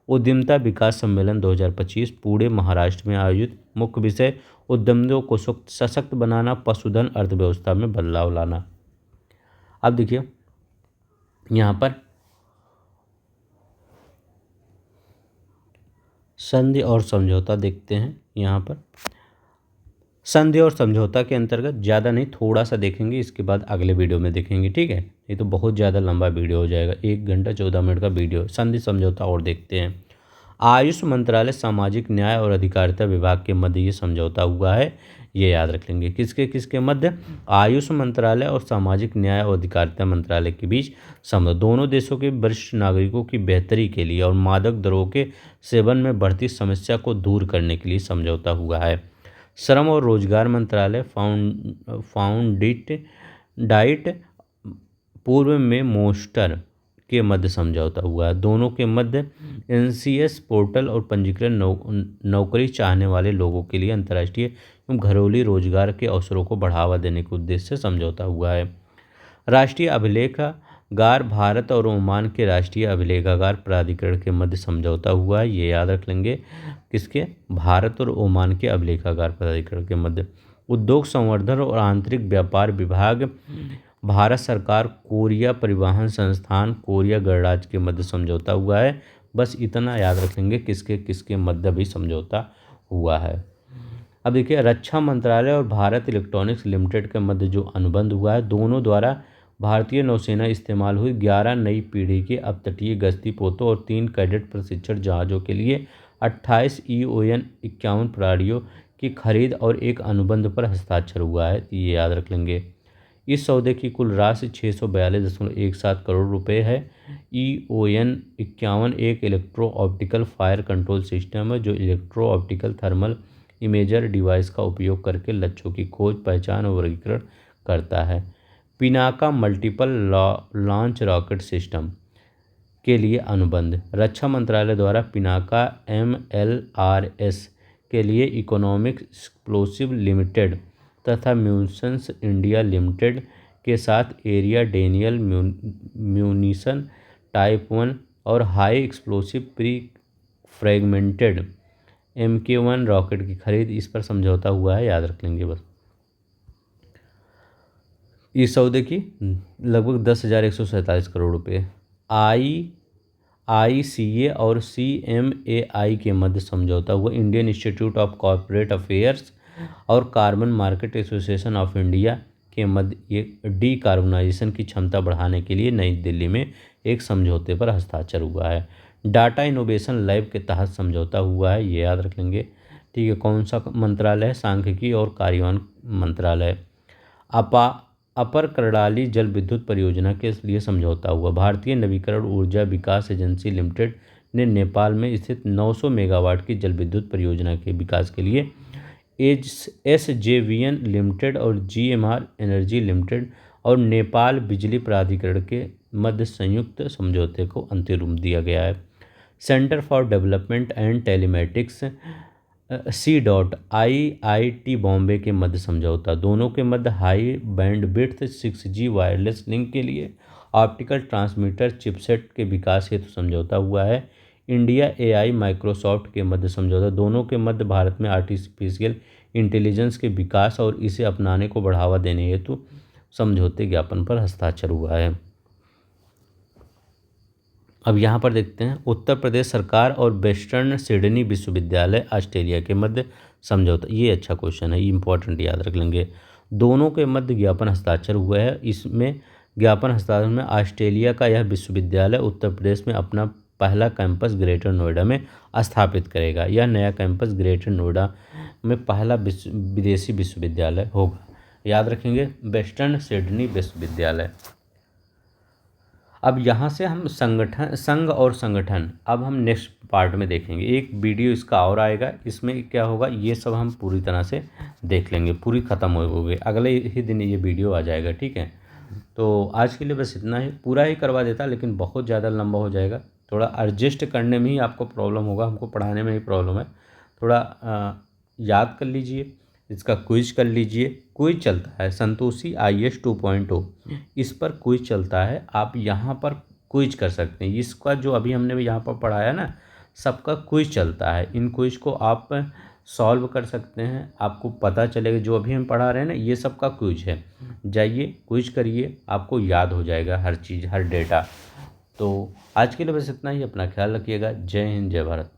उद्यमिता विकास सम्मेलन 2025 पुणे महाराष्ट्र में आयोजित। मुख्य विषय उद्यमियों को सशक्त बनाना, पशुधन अर्थव्यवस्था में बदलाव लाना। अब देखिए यहाँ पर संधि और समझौता देखते हैं। यहाँ पर संधि और समझौता के अंतर्गत ज़्यादा नहीं, थोड़ा सा देखेंगे, इसके बाद अगले वीडियो में देखेंगे। ठीक है। ये तो बहुत ज़्यादा लंबा वीडियो हो जाएगा, 1 घंटा 14 मिनट का वीडियो। संधि समझौता और देखते हैं। आयुष मंत्रालय सामाजिक न्याय और अधिकारिता विभाग के मध्य ये समझौता हुआ है। ये याद रख लेंगे। किसके किसके मध्य? आयुष मंत्रालय और सामाजिक न्याय और अधिकारिता मंत्रालय के बीच समझौता। दोनों देशों के वरिष्ठ नागरिकों की बेहतरी के लिए और मादक द्रव्यों के सेवन में बढ़ती समस्या को दूर करने के लिए समझौता हुआ है। श्रम और रोजगार मंत्रालय फाउंडिट डाइट पूर्व में मोस्टर के मध्य समझौता हुआ है। दोनों के मध्य एनसीएस पोर्टल और पंजीकरण नौकरी चाहने वाले लोगों के लिए अंतर्राष्ट्रीय एवं घरेलू रोजगार के अवसरों को बढ़ावा देने के उद्देश्य से समझौता हुआ है। राष्ट्रीय अभिलेखागार भारत और ओमान के राष्ट्रीय अभिलेखागार प्राधिकरण के मध्य समझौता हुआ है। ये याद रख लेंगे। किसके? भारत और ओमान के अभिलेखागार प्राधिकरण के मध्य। उद्योग संवर्धन और आंतरिक व्यापार विभाग भारत सरकार कोरिया परिवहन संस्थान कोरिया गणराज्य के मध्य समझौता हुआ है। बस इतना याद रखेंगे किसके किसके मध्य भी समझौता हुआ है। अब देखिए, रक्षा मंत्रालय और भारत इलेक्ट्रॉनिक्स लिमिटेड के मध्य जो अनुबंध हुआ है, दोनों द्वारा भारतीय नौसेना इस्तेमाल हुई 11 नई पीढ़ी के अपतटीय गश्ती पोतों और 3 कैडेट प्रशिक्षण जहाज़ों के लिए 28 EON 51 प्रणालियों की खरीद और एक अनुबंध पर हस्ताक्षर हुआ है। ये याद रख लेंगे। इस सौदे की कुल राशि 642.17 करोड़ रुपए है। EON 51 एक electro optical fire control system है जो electro optical thermal imager device का उपयोग करके लक्ष्यों की खोज, पहचान और वर्गीकरण करता है। Pinaka multiple launch rocket system के लिए अनुबंध। रक्षा मंत्रालय द्वारा पिनाका MLRS के लिए इकोनॉमिक एक्सप्लोसिव लिमिटेड तथा म्यूनिशंस इंडिया लिमिटेड के साथ एरिया डेनियल म्यूनिशन टाइप 1 और high explosive pre fragmented MK1 rocket की खरीद, इस पर समझौता हुआ है। याद रख लेंगे बस। इस सौदे की लगभग 10,147 करोड़ रुपए। IICA और CMAI के मध्य समझौता हुआ। Indian institute of corporate affairs और carbon market association of India के मध्य ये डीकार्बोनाइजेशन की क्षमता बढ़ाने के लिए नई दिल्ली में एक समझौते पर हस्ताक्षर हुआ है। डाटा इनोवेशन लैब के तहत समझौता हुआ है। ये याद रख लेंगे। ठीक है, कौन सा मंत्रालय है? सांख्यिकी और कार्यान्वयन मंत्रालय। अपर करड़ाली जल विद्युत परियोजना के लिए समझौता हुआ। भारतीय नवीकरण ऊर्जा विकास एजेंसी लिमिटेड ने नेपाल में स्थित 900 मेगावाट की जल विद्युत परियोजना के विकास के लिए SJVN लिमिटेड और GMR एनर्जी लिमिटेड और नेपाल बिजली प्राधिकरण के मध्य संयुक्त समझौते को अंतिम रूप दिया गया है। Centre for development and telematics CIIT Bombay के मध्य समझौता। दोनों के मध्य high bandwidth 6G wireless link के लिए ऑप्टिकल ट्रांसमीटर चिपसेट के विकास हेतु समझौता हुआ है। इंडिया AI माइक्रोसॉफ्ट के मध्य समझौता। दोनों के मध्य भारत में आर्टिफिशियल इंटेलिजेंस के विकास और इसे अपनाने को बढ़ावा देने हेतु समझौते ज्ञापन पर हस्ताक्षर हुआ है। अब यहाँ पर देखते हैं, उत्तर प्रदेश सरकार और वेस्टर्न सिडनी विश्वविद्यालय ऑस्ट्रेलिया के मध्य समझौता। ये अच्छा क्वेश्चन है, ये इंपॉर्टेंट याद रख लेंगे। दोनों के मध्य ज्ञापन हस्ताक्षर हुआ है। इसमें ज्ञापन हस्ताक्षर में ऑस्ट्रेलिया का यह विश्वविद्यालय उत्तर प्रदेश में अपना पहला कैंपस ग्रेटर नोएडा में स्थापित करेगा। यह नया कैंपस ग्रेटर नोएडा में पहला विदेशी विश्वविद्यालय होगा। याद रखेंगे, वेस्टर्न सिडनी विश्वविद्यालय। अब यहाँ से हम संघ और संगठन अब हम नेक्स्ट पार्ट में देखेंगे। एक वीडियो इसका और आएगा, इसमें क्या होगा ये सब हम पूरी तरह से देख लेंगे, पूरी ख़त्म हो गई, अगले ही दिन ये वीडियो आ जाएगा। ठीक है, तो आज के लिए बस इतना ही। पूरा ही करवा देता लेकिन बहुत ज़्यादा लंबा हो जाएगा। थोड़ा एडजस्ट करने में ही आपको प्रॉब्लम होगा, हमको पढ़ाने में ही प्रॉब्लम है। थोड़ा याद कर लीजिए, इसका क्विज कर लीजिए। क्विज चलता है संतोषी IAS 2.0, इस पर क्विज चलता है। आप यहाँ पर क्विज कर सकते हैं। इसका जो अभी हमने यहाँ पर पढ़ाया ना, सबका क्विज चलता है। इन क्विज को आप सॉल्व कर सकते हैं, आपको पता चलेगा। जो अभी हम पढ़ा रहे हैं ना, ये सब का क्विज है। जाइए क्विज करिए, आपको याद हो जाएगा हर चीज़, हर डेटा। तो आज के लिए बस इतना ही। अपना ख्याल रखिएगा। जय हिंद, जय भारत।